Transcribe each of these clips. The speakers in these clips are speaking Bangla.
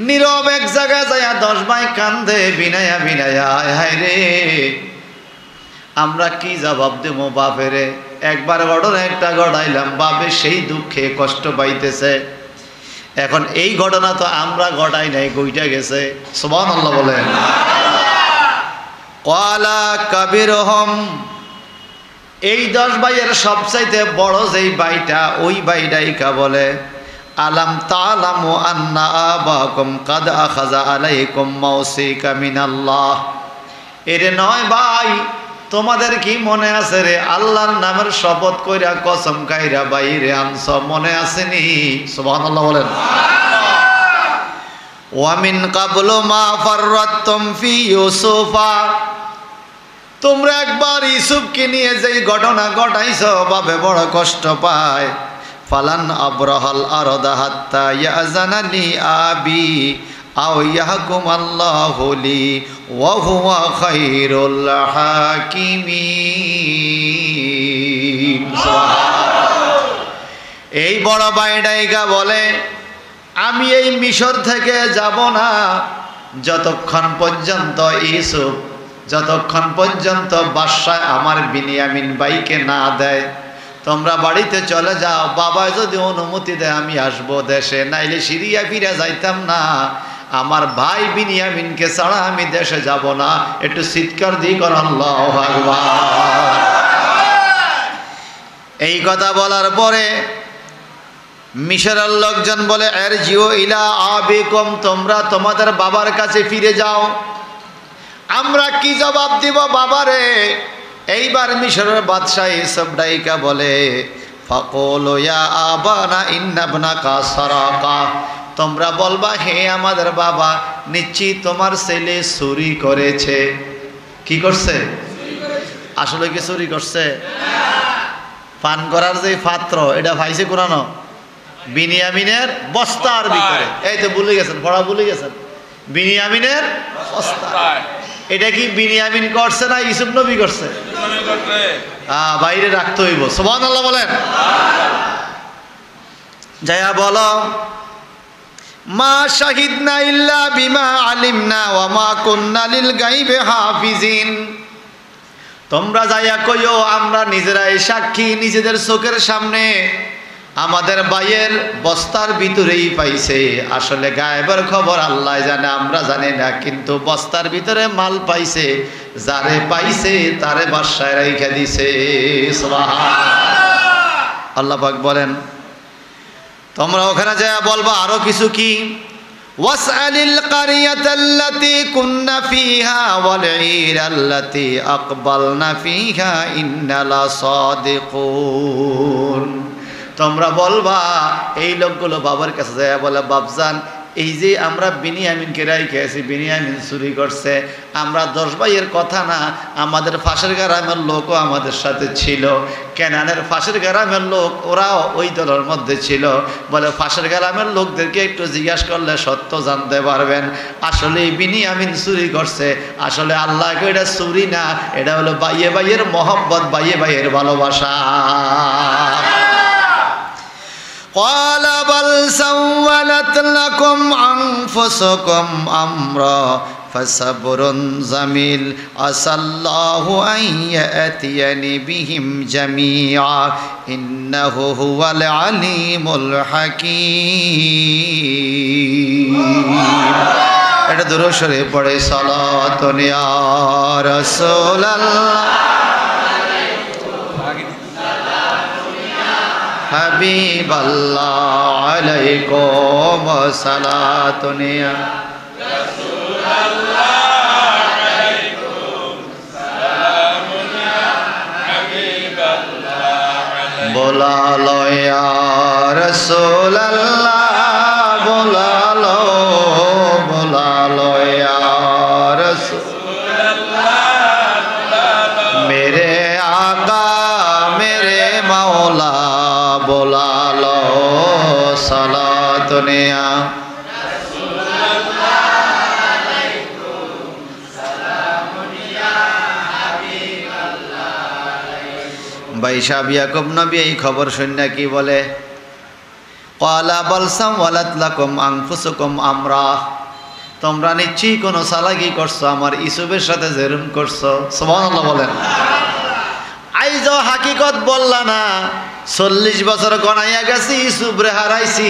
নীরব এক জায়গায় যাইয়া 10 ভাই কান্দে বিনায়া বিনায়া, হায় রে আমরা কি জবাব দেব বাপেরে? একবার ঘটনা একটা ঘটাইলাম, বাপে সেই দুঃখে কষ্ট পাইতেছে। এখন এই ঘটনা তো আমরা ঘটাই নাই, গইটা গেছে। সুবহানাল্লাহ বলেন। ক্বালা কাবীরুহুম, এই 10 ভাইয়ের সবচাইতে বড় যেই ভাইটা, ওই ভাইটাইকা বলে, আলাম তা'লামু আন্না আবাকুম কাদ আখাযা আলাইকুম মাওসিকা মিনাল্লাহ। এরে নয় ভাই, তোমাদের কি মনে আছে রে, আল্লাহর নামের শপথ কইরা কসম খাইরা বাইরে আনছ, মনে আসেনি? সুবহানাল্লাহ বলেন। ওয়া মিন ক্বাবলু মা ফাররাততুম ফি ইউসুফা, তোমরা একবার ইউসুফকে নিয়ে যেই ঘটনা ঘটাইছো, বাবে বড় কষ্ট পায়। ফালান আবরাহাল আরদা হাত্তা ইয়াজানা লি আবি আও ইয়াহকুম আল্লাহু লি ওয়া হুয়া খায়রুল হাকিমিন। এই বড় ভাইডাইগা বলে, আমি এই মিশর থেকে যাব না যতক্ষণ পর্যন্ত ইউসুফ, যতক্ষণ পর্যন্ত বাদশা আমার বিনিয়ামিন ভাইকে না দেয়। তোমরা বাড়িতে চলে যাও, বাবা যদি অনুমতি দেয় আমি আসবো দেশে, নাইলে সিরিয়া ফিরে যাইতাম না। আমার ভাই বিনিয়ামিনকে ছাড়া আমি দেশে যাব না। একটু চিৎকার দিয়ে কর আল্লাহু আকবার। এই কথা বলার পরে মিশরের লোকজন বলে, আরজিউ ইলা আবিকুম, তোমরা তোমাদের বাবার কাছে ফিরে যাও। আমরা কি জবাব দিব বাবারে? এইবার মিশরের বাদশাহ ইউসুফ ডাইকা বলে, ফাকুলু ইয়া আবানা ইন্না ইবনাকা সারাকা, তোমরা বলবা হে আমাদের বাবা, নিশ্চয়ই তোমার ছেলে চুরি করেছে। কি করছে? আসলে কি চুরি করছে? পান করার যে পাত্র, এটা ভাইছে কোরআনো বিনিয়ামিনের বস্তার ভিতরে। এই তো ভুলে গেছেন, পড়া ভুলে গেছেন, বিনিয়ামিনের বস্তা। এটা কি বিনিয়ামিন করছে না ইউসুফ নবী করছে? বাইরে রাখতে হইব। সুবহানাল্লাহ বলেন। যায়া বলো, মা শাহিদনা ইল্লা বিমা আলিমনা ওয়া মা কুননা লিল গায়বি হাফিজিন। তোমরা যাইয়া কইও, আমরা নিজেরাই সাক্ষী, নিজেদের চোখের সামনে আমাদের ভাইয়ের বস্তার ভিতরেই পাইছে। আসলে গায়েবের খবর আল্লাহ জানে, আমরা জানি না, কিন্তু বস্তার ভিতরে মাল পাইছে, যারে পাইছে তারে বাসায় রাইখা দিছে। সুবহানাল্লাহ। আল্লাহ পাক বলেন, তোমরা ওখানে যায় বলবা আরো কিছু কি, ওয়াসআলিল কারিয়াতাল্লাতী কুন্না ফীহা ওয়াল ঈরাল্লাতী আকবালনা ফীহা ইন্না লাসাদিকুন। তোমরা বলবা, এই লোকগুলো বাবার কাছে যায় বলে, বাপজান এই যে আমরা বিনিয়ামিনকে রাইখে আছি, বিনিয়ামিন চুরি করছে। আমরা 10 ভাইয়ের কথা না, আমাদের ফাঁসের গ্রামের লোকও আমাদের সাথে ছিল, কেনানের ফাঁসের গ্রামের লোক, ওরাও ওই দলের মধ্যে ছিল। বলে ফাঁসের গ্রামের লোকদেরকে একটু জিজ্ঞাসা করলে সত্য জানতে পারবেন, আসলে বিনিয়ামিন চুরি করছে। আসলে আল্লাহকে এটা চুরি না, এটা হলো ভাইয়ে ভাইয়ের মহব্বত, ভাইয়ে ভাইয়ের ভালোবাসা। قال بل سولت لكم أنفسكم أمرا فصبر جميل عسى الله أن يأتيني بهم جميعا إنه هو العليم الحكيم। এটা দুরূদ শরীফ পড়ে, সালাতুন ইয়া রাসূলুল্লাহ হাবিবাল্লাহ আলাইকুম সালাতুন ইয়া রাসূলুল্লাহ আলাইকুম সালামুন ইয়া হাবিবাল্লাহ। বোলালো ইয়া রাসূলুল্লাহ, বোলালো বোলালো ইয়া রাসূলুল্লাহ, মেরে আকা মেরে মাওলা बोलालो सालातुन या रसूलुल्लाह अलैकुम सलामुन या হাবিবাল্লাহ। ভাই সাহেব ইয়াকুব নবী এই খবর শুনে কি বলে, ক্বালা বাল সাওয়ালাত লাকুম আনফুসুকুম আমরা, তোমরা নিশ্চয়ই কোনো চালাকি করছো আমার ইউসুফের সাথে যেরকম করছো। সুবহানাল্লাহ বলেন। আইজ হাকিকত বললা না, 40 বছর গনাইয়া গেছি, ইউসুফ রে হারাইছি,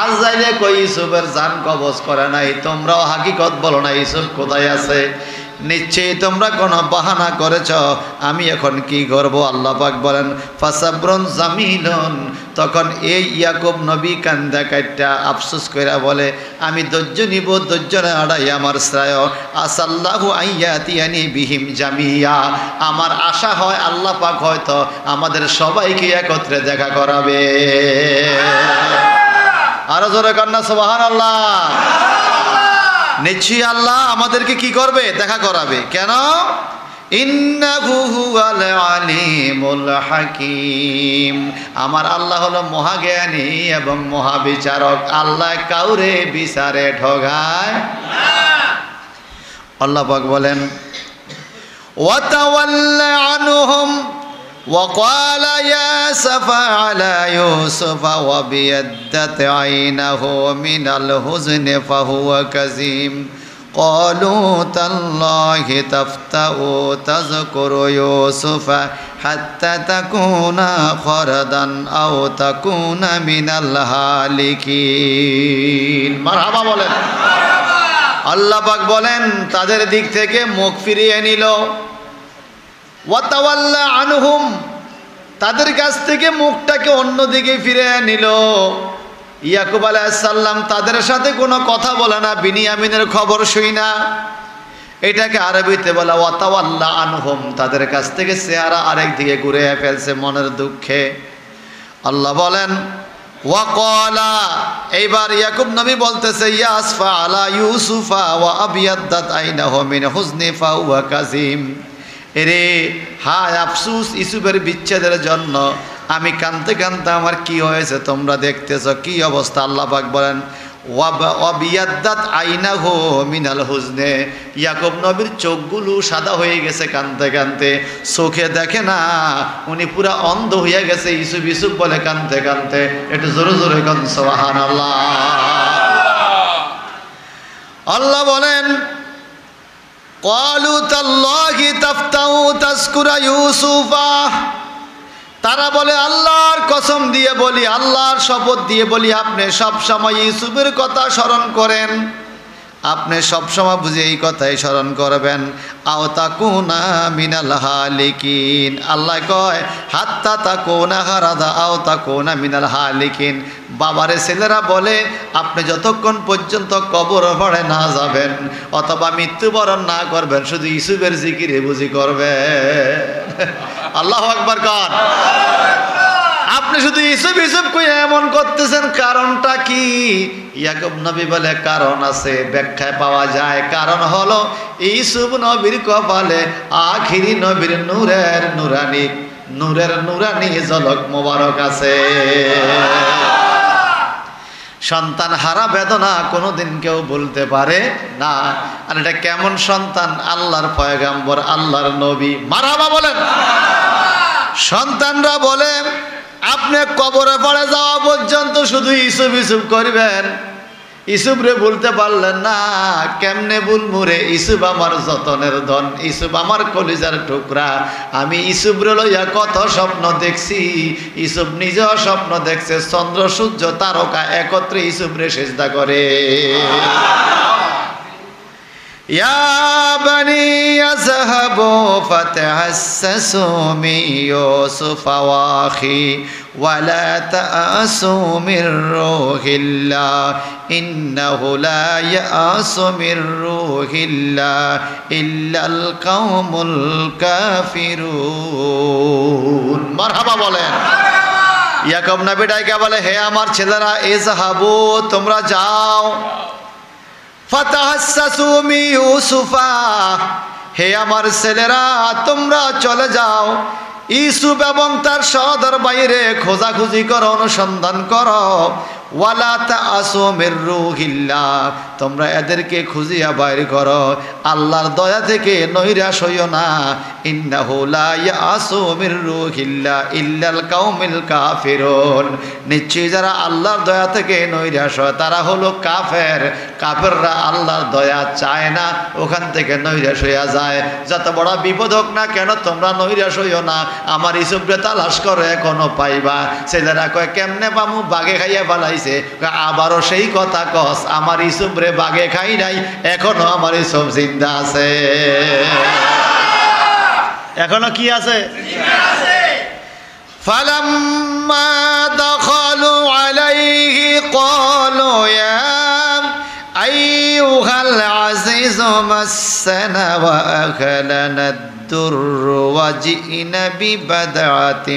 আজ যাইলে কই ইউসুফের জান কবজ করে নাই, তোমরাও হাকিকত বলো না ইউসুফ কোথায় আছে। নিশ্চয়ই তোমরা কোনো বাহানা করেছ, আমি এখন কি করব? আল্লাহ পাক বলেন ফাসাবরুন জামিলুন। তখন এই ইয়াকুব নবী কান্দা কাইটা আফসোস কইরা বলে, আমি ধৈর্য নিব, ধৈর্য নেওয়াটাই আমার শ্রেয়। আসাল্লাহু আইয়াতিয়ানি বিহিম জামিয়া, আমার আশা হয় আল্লাহ পাক হয়তো আমাদের সবাইকে একত্রে দেখা করাবে। আরো জোরে কন্যা সুবহানাল্লাহ। নিশ্চয়ই আল্লাহ আমাদেরকে কি করবে? দেখা করাবে। কেন? ইন্নাহু হুয়াল আলিমুল হাকিম, আমার আল্লাহ হলো মহাজ্ঞানী এবং মহাবিচারক। আল্লাহ কাউরে বিচারে ঠগায় না। আল্লাহ পাক বলেন ওয়াতাওয়াল্লা আনহুম وقال يا سفا على يوسف وابيضت عينه من الحزن فهو كظيم قالوا تالله تفتأ تذكر يوسف حتى تكون خردا أو تكون من الهالكين। মারহাবা বলেন। আল্লাহ পাক বলেন তাদের দিক থেকে মুখ ফিরিয়ে নিল। ওয়াতাওয়াল্লা আনহুম, তাদের কাছ থেকে মুখটাকে অন্যদিকে ফিরে নিল। ইয়াকুব আলাইহিস সালাম তাদের সাথে কোনো কথা বলে না, বিনিয়ামিনের খবর শুই না। এটাকে আরবিতে বলা ওয়াতাওয়াল্লা আনহুম, তাদের কাছ থেকে চেহারা আরেক দিকে ঘুরে ফেলছে মনের দুঃখে। আল্লাহ বলেন ওয়াকালা, এইবার ইয়াকুব নবী বলতেছে ইয়া আসফা আলা ইউসুফা ওয়া আবিয়াদ্দাত আইনাহু মিন হুজনি ফাহুয়া কাযিম। এরে হায় আফসুস ইউসুফের বিচ্ছেদের জন্য, আমি কাঁদতে কাঁদতে আমার কি হয়েছে তোমরা দেখতেছ, কি অবস্থা। আল্লাহ পাক বলেন ওয়াবিয়াদ্দাত আইনাহু মিনাল হুজনে, ইয়াকুব নবীর চোখগুলো সাদা হয়ে গেছে কাঁদতে কাঁদতে, চোখে দেখে না, উনি পুরা অন্ধ হয়ে গেছে। ইউসুফ ইউসুফ বলে কাঁদতে কাঁদতে। একটু জোরে জোরে কান সুবহানাল্লাহ। আল্লাহ বলেন ক্বালু তাল্লাহি তাফতাউ তাযকুরা ইউসুফা, তারা বলে আল্লাহর কসম দিয়ে বলি, আল্লাহর শপথ দিয়ে বলি, আপনি সব সময় ইউসুফের কথা স্মরণ করেন, আপনি সব সময় বুঝে এই কথাই স্মরণ করবেন। আও তাকুনা মিনাল হালিকিন, আল্লাহ কয় হাত্তা তাকুনা হারাদা আও তাকুনা মিনাল হালিকিন। বাবারে ছেলেরা বলে আপনি যতক্ষণ পর্যন্ত কবর পড়ে না যাবেন অথবা মৃত্যুবরণ না করবেন, শুধু ইউসুফের জিকিরে বুঝি করবেন। আল্লাহু আকবার কর। আপনি শুধু ইউসুফ ইউসুফ কই এমন করতেছেন, কারণটা কি? ইয়াকুব নবী বলে কারণ আছে, ব্যাখ্যায় পাওয়া যায়। কারণ হলো ইউসুফ নবীর কপালে আখিরি নবীর নূরের নুরানি ঝলক মোবারক আছে। সন্তান হারা বেদনা কোনোদিন কেউ বলতে পারে না। আর এটা কেমন সন্তান? আল্লাহর পয়গাম্বর, আল্লাহর নবী। মারহাবা বলেন। সন্তানরা বলে আপনি কবরে পড়ে যাওয়া পর্যন্ত শুধু ইউসুফ ইউসুফ করবেন, ইউসুফ রে বলতে পারলেন না, কেমনে বলবো রে? ইউসুফ আমার যতনের ধন, ইউসুফ আমার কলিজার টুকরা। আমি ইউসুফ রে লইয়া কত স্বপ্ন দেখছি। ইউসুফ নিজেও স্বপ্ন দেখছে, চন্দ্র সূর্য তারকা একত্রে ইউসুফ রে সিজদা করে। ইয়া বানি ইয়াযহাবু ফাতাহাসসু মিন ইউসুফ ওয়া আখি ওয়া লা তা'আসু মির রূহিল্লাহ ইন্নাহু লা ইয়া'আসু মির রূহিল্লাহ ইল্লাল কওমুল কাফিরুন। মারহাবা বলেন। ইয়াকুব নবী ডাইকা বলে হে আমার ছেলেরা, ইযহাবু, তোমরা যাও, ফাতাহাসসু মিন ইউসুফা, হে আমার ছেলেরা তোমরা চলে যাও, ইউসুফ এবং তার সহোদর বাইরে খোঁজাখুঁজি করো, অনুসন্ধান করো। ওয়ালা তা'আসু মির রূহিল্লাহ, তোমরা এদেরকে খুঁজিয়া বাইর করো, আল্লাহর দয়া থেকে নৈরাশ হইও না। ইন্নাহু লা ইয়াসু মির রুহিল্লা ইল্লাল কাউমিল কাফিরুন, নিশ্চয়ই যারা আল্লাহর দয়া থেকে নৈরাশ হয় তারা হলো কাফের। কাফেররা আল্লাহর দয়া চায় না, ওখান থেকে নৈরাশ হইয়া যায়। যত বড় বিপদ হোক না কেন তোমরা নৈরাশ হইও না, আমার ইসুবরে তালাশ করো এখনো পাইবা। ছেলেরা কয় কেমনে পামু, বাঘে খাইয়া ফেলাইছে। আবারও সেই কথা কস, আমার ইসুবরে বাঘে খাই নাই, এখনো আমার ইসুব জিন্দা আছে। এখনো কি আছে? ফালাম্মা দাখালু আলাইহি ক্বালু ইয়া আইয়ুহাল আজিজু মাসসানা ওয়া আখালানা الدر وجئنا ببضعة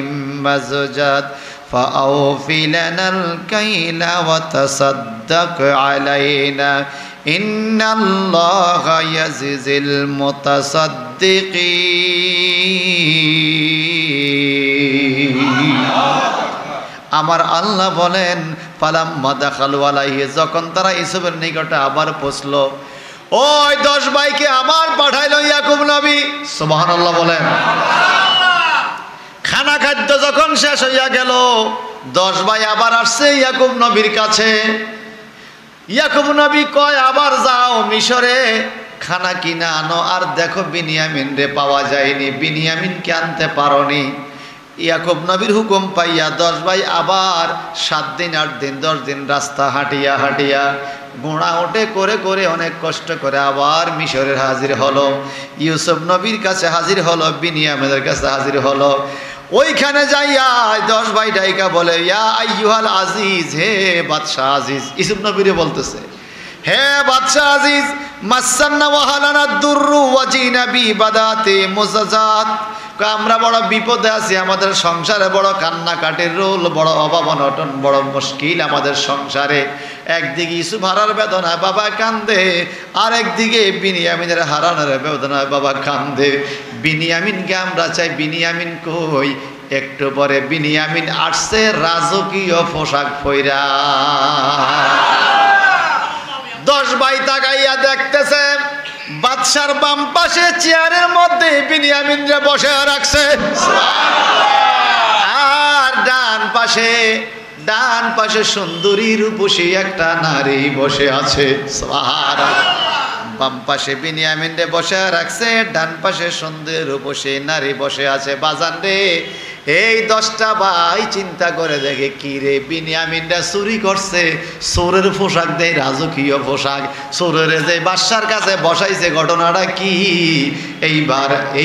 مزجات فأوفي لنا الكيل وتصدق علينا إن الله يجزي المتصدقين আমার আল্লাহ বলেন ফালাম্মা দাখালু আলাইহি, যখন তারা ইউসুফের নিকটে আবার পৌঁছলো, ওই 10 ভাইকে আবার পাঠাইল ইয়াকুব নবী। সুবহানাল্লাহ বলেন। খানা খাদ্য যখন শেষ হইয়া গেল, 10 ভাই আবার আসছে ইয়াকুব নবীর কাছে। ইয়াকুব নবী কয় আবার যাও মিশরে খানা কিনা আনো, আর দেখো বিনিয়ামিন রে পাওয়া যায়নি, বিনিয়ামিনকে আনতে পারোনি। ইয়াকুব নবীর হুকুম পাইয়া 10 ভাই আবার 7 দিন 8 দিন 10 দিন রাস্তা হাঁটিয়া হাঁটিয়া গোড়া ওঠে করে করে অনেক কষ্ট করে আবার মিশরের হাজির হলো। ইউসুফ নবীর কাছে হাজির হলো, বিনিয়ামিনের কাছে হাজির হলো। ওইখানে যাইয়া 10 ভাই ডাইকা বলে ইয়া আইয়ুহাল আজিজ, হে বাদশাহ আজিজ। ইউসুফ নবীরে বলতেছে, হে বাদশাহ আজিজ, মাসান্না ওয়াহালানা দুররু ওয়াজিনা বিবাদাতি মুজাজাত, আমরা বড় বিপদে আছি, আমাদের সংসারে বড় কান্নাকাটির রোল, বড় অভাব অনটন, বড় মুশকিল আমাদের সংসারে। একদিকে ইউসুফ হারার বেদনা বাবা কান্দে, আর একদিকে বিনিয়ামিনের হারানোর বেদনায় বাবা কান্দে। বিনিয়ামিনকে আমরা চাই, বিনিয়ামিন কই? একটু পরে বিনিয়ামিন আসছে রাজকীয় পোশাক পইরা। 10 ভাই তাকাইয়া দেখতেছে বাদশার বাম পাশে চেয়ারের মধ্যে বিনিয়ামিনরে বসে রাখছে, আর ডান পাশে সুন্দরী রূপসী একটা নারী বসে আছে। বাম পাশে বিনিয়ামিনরে বসে রাখছে, ডান পাশে সুন্দরী রূপসী নারী বসে আছে। বাজান রে, এই 10টা ভাই চিন্তা করে দেখে কি রে, বিনিয়ামিনরা চুরি করছে, চোরের পোশাক দেয়, রাজকীয় পোশাক, চোরের যে বাদশার কাছে বসাইছে, ঘটনাটা কি?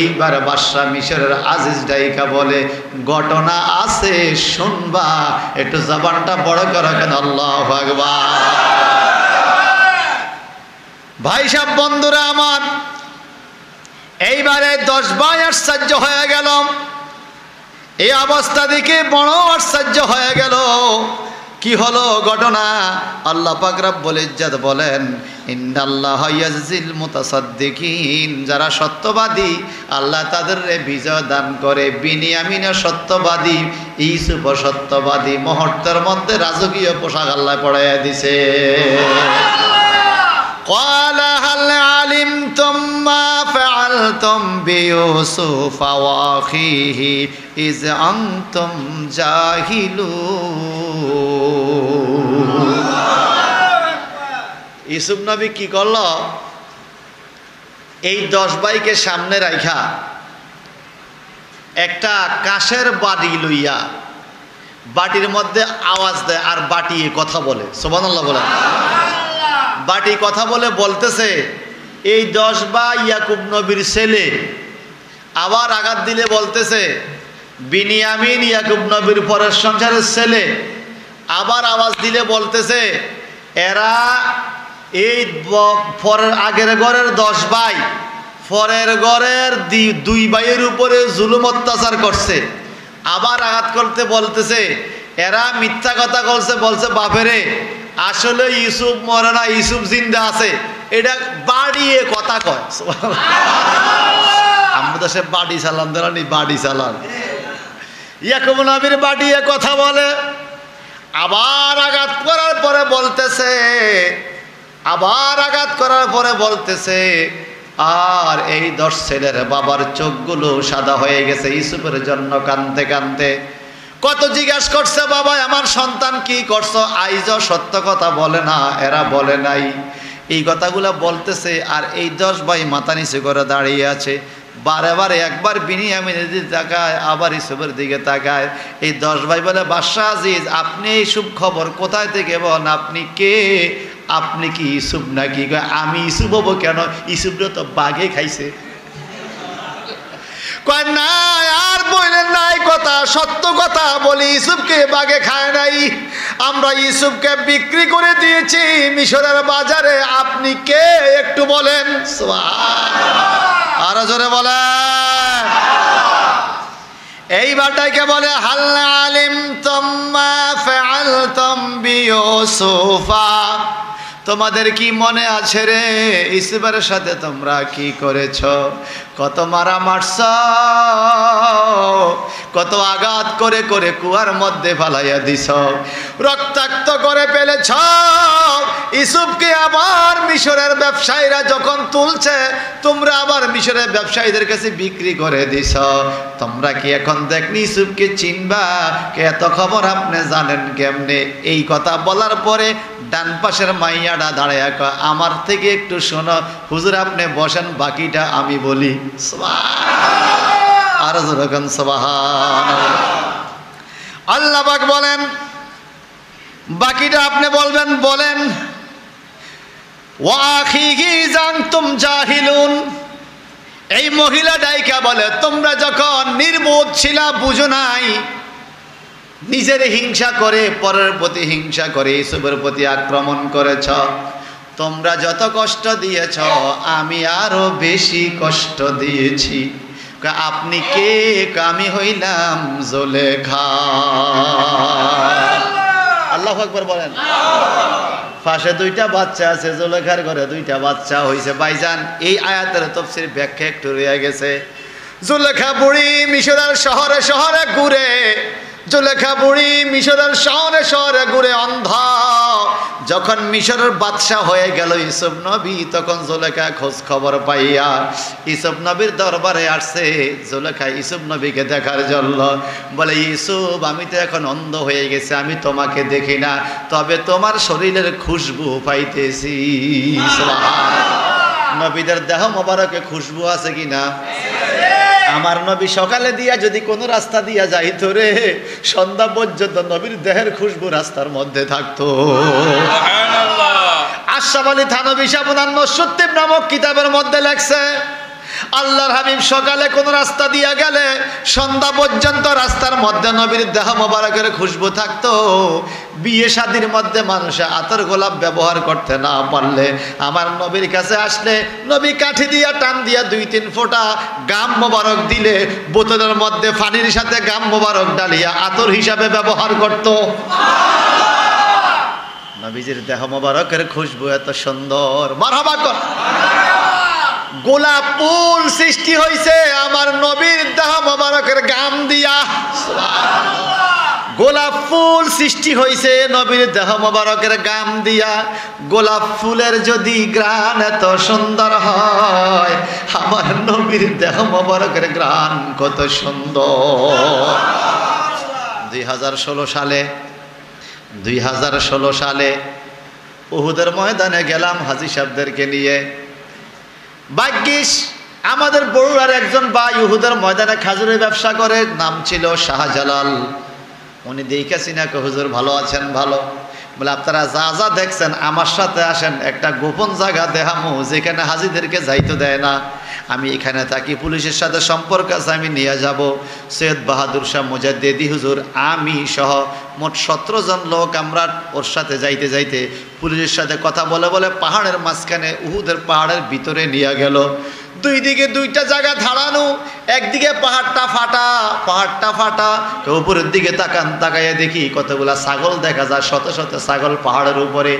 এইবার বাদশা মিশরের আজিজ ডাইকা বলে, ঘটনা আছে শুনবা, একটু জবানটা বড় করো কেন। আল্লাহু আকবার। ভাই সাহেব, বন্ধুরা আমার, এইবারে 10 ভাই আশ্চর্য হয়ে গেল। এই অবস্থা দেখে বড় আশ্চর্য হয়ে গেল। কি হলো ঘটনা? আল্লাহ পাক রব্বুল ইজ্জত বলেন, ইন্নাল্লাহা ইয়াজজিল মুতাসাদ্দিকিন, যারা সত্যবাদী আল্লাহ তাদের বিজয় দান করে। বিনিয়ামিনও সত্যবাদী, ইউসুফও সত্যবাদী, মুহূর্তের মধ্যে রাজকীয় পোশাক আল্লাহ পরাইয়া দিছে। قال هل علمتم ما فعلتم بيوسف وأخيه إذ أنتم جاهلون। ইউসুফ নবী কি করল? এই 10 ভাইকে সামনে রাখা একটা কাঁসের বাটি লইয়া বাটির মধ্যে আওয়াজ দেয় আর বাটিয়ে কথা বলে। সুবহানাল্লাহ বলে। বাটি কথা বলে বলতেছে, এই 10 ভাই ইয়াকুব নবীর ছেলে। আবার আঘাত দিলে বলতেছে, বিনিয়ামিন ইয়াকুব নবীর পরের সংসারের ছেলে। আবার আওয়াজ দিলে বলতেছে, এরা এই পরের আগের ঘরের 10 ভাই পরের ঘরের 2 ভাইয়ের উপরে জুলুম অত্যাচার করছে। আবার আঘাত করতে বলতেছে, এরা মিথ্যা কথা বলছে বাপেরে, আসলে ইউসুফ মরে না, ইউসুফ জিন্দা আছে। এটা বাড়িয়ে কথা কয়। আমাদের দেশে বাড়ি চালান দেওয়ানি, বাড়ি চালান। ইয়াকুব নবীর বাড়িয়ে কথা বলে। আবার আঘাত করার পরে বলতেছে, আবার আঘাত করার পরে বলতেছে, আর এই 10 ছেলের বাবার চোখগুলো সাদা হয়ে গেছে ইউসুফের জন্য কাঁদতে কাঁদতে। কত জিজ্ঞাসা করছে, বাবা আমার সন্তান কি করছো, আইজও সত্য কথা বলে না, এরা বলে নাই। এই কথাগুলো বলতেছে, আর এই 10 ভাই মাথা নিচু করে দাঁড়িয়ে আছে। বারে বারে একবার বিনিয়ামিনের দিকে তাকায়, আবার ইউসুফের দিকে তাকায়। এই 10 ভাই বলে, বাদশাহ আজিজ আপনি এই শুভ খবর কোথায় থেকে বলেন, আপনি কে, আপনি কি ইউসুফ নাকি? আমি ইউসুফ হবো কেন, ইউসুফরা তো বাঘে খাইছে। কয় না আর বললেন নাই কথা, সত্য কথা বলি, ইউসুফকে বাঘে খায় নাই, আমরা ইউসুফকে বিক্রি করে দিয়েছি মিশরের বাজারে। আপনি কে একটু বলেন, আরো জোরে বলেন। এইবারটাকে বলে হাল আলিমতুম মা ফাআলতুম বিইউসুফা, তোমাদের কি মনে আছে রে ইউসুফের সাথে তোমরা কি করেছ? কত মারা মারছ, কত আঘাত করে করে কুয়ার মধ্যে ফালাইয়া দিছ, রক্তাক্ত করে ফেলেছ। ইউসুফকে আবার মিশরের ব্যবসায়ীরা যখন তুলছে, তোমরা আবার মিশরের ব্যবসায়ীদের কাছে বিক্রি করে দিছ। তোমরা কি এখন দেখনি ইউসুফকে চিনবা? এত খবর আপনি জানেন কেমনে? এই কথা বলার পরে ডান পাশের মাইয়াটা দাঁড়ায় কয়, আমার থেকে একটু শোনো হুজুর, আপনি বসেন, বাকিটা আমি বলি। আর যখন সুবহানাল্লাহ, আল্লাহ পাক বলেন বাকিটা আপনি বলবেন, বলেন। ওয়া আখিহি জানতুম জাহিলুন, এই মহিলা ডাইকা বলে, তোমরা যখন নির্বোধ ছিলা, বুঝো নাই, নিজের হিংসা করে পরের প্রতি হিংসা করে ইউসুফের প্রতি আক্রমণ করেছ। তোমরা যত কষ্ট দিয়েছ আমি আরো বেশি কষ্ট দিয়েছি। আপনি কে? আমি হইলাম জুলেখা। আল্লাহু আকবার বলেন। পাশে 2টা বাচ্চা আছে, জুলেখার ঘরে 2টা বাচ্চা হয়েছে। ভাইজান এই আয়াতের তাফসীর ব্যাখ্যা একটু রয়ে গেছে। জুলেখা বুড়ি মিশরের শহরে শহরে ঘুরে, জুলেখা বুড়ি মিশরের শহরে শহরে ঘুরে অন্ধা। যখন মিশরের বাদশাহ হয়ে গেল ইউসুফ নবী, তখন জুলেখা খোঁজ খবর পাইয়া ইউসুফ নবীর দরবারে আসছে। জুলেখা ইউসুফ নবীকে দেখার জন্য বলে, ইউসুফ আমি তো এখন অন্ধ হয়ে গেছি, আমি তোমাকে দেখি না, তবে তোমার শরীরের খুশবু পাইতেছি। নবীদের দেহ মোবারকে খুশবু আছে কিনা? আমার নবী সকালে দিয়া যদি কোনো রাস্তা দিয়া যাইতো রে, সন্ধ্যা পর্যন্ত নবীর দেহের খুশবু রাস্তার মধ্যে থাকতো। আশরাফ আলী থানভী সাহেব ওনার নসরুদ্দীন নামক কিতাবের মধ্যে লেখছে, আল্লাহর হাবিব সকালে কোন রাস্তা দিয়া গেলে সন্ধ্যা পর্যন্ত রাস্তার মধ্যে নবীর দেহ মোবারকের খুশবু থাকতো। বিয়ে শাদীর মধ্যে মানুষে আতর গোলাপ ব্যবহার করতে না পারলে আমার নবীর কাছে আসলে নবী কাঠি দিয়া টান দিয়া 2-3 ফোঁটা গাম মোবারক দিলে বোতলের মধ্যে পানির সাথে গাম মোবারক ডালিয়া আতর হিসাবে ব্যবহার করত। নবীজির দেহ মোবারকের খুশবু এত সুন্দর। মারহাবা কর। গোলাপ ফুল সৃষ্টি হয়েছে আমার নবীর দেহ মোবারকের গাম দিয়া। গোলাপ ফুল সৃষ্টি হয়েছে নবীর দেহ মোবারকের গাম দিয়া। গোলাপ ফুলের যদি ঘ্রাণ এত সুন্দর হয়, আমার নবীর দেহ মোবারকের ঘ্রাণ কত সুন্দর। 2016 সালে উহুদের ময়দানে গেলাম হাজী সাহেবদেরকে নিয়ে। ভাগ্যিস আমাদের বড়ুয়ার একজন ভাই উহুদের ময়দানে খাজুরের ব্যবসা করে, নাম ছিল শাহজালাল। উনি দেখেছি না, হুজুর ভালো আছেন? ভালো। বলে আপনারা যা যা দেখছেন আমার সাথে আসেন, একটা গোপন জায়গা দেখামো যেখানে হাজিদেরকে যাইতে দেয় না। আমি এখানে থাকি, পুলিশের সাথে সম্পর্ক আছে, আমি নিয়ে যাব। সৈয়দ বাহাদুর শাহ মুজাদ্দিদি হুজুর আমি সহ মোট 17 জন লোক আমরা ওর সাথে যাইতে যাইতে পুলিশের সাথে কথা বলে বলে পাহাড়ের মাঝখানে উহুদের পাহাড়ের ভিতরে নিয়ে গেল। দুই দিকে 2টা জায়গা ধারানো, একদিকে পাহাড়টা ফাটা। উপরের দিকে তাকাইয়া দেখি কতগুলা ছাগল দেখা যায়, শত শত ছাগল পাহাড়ের উপরে।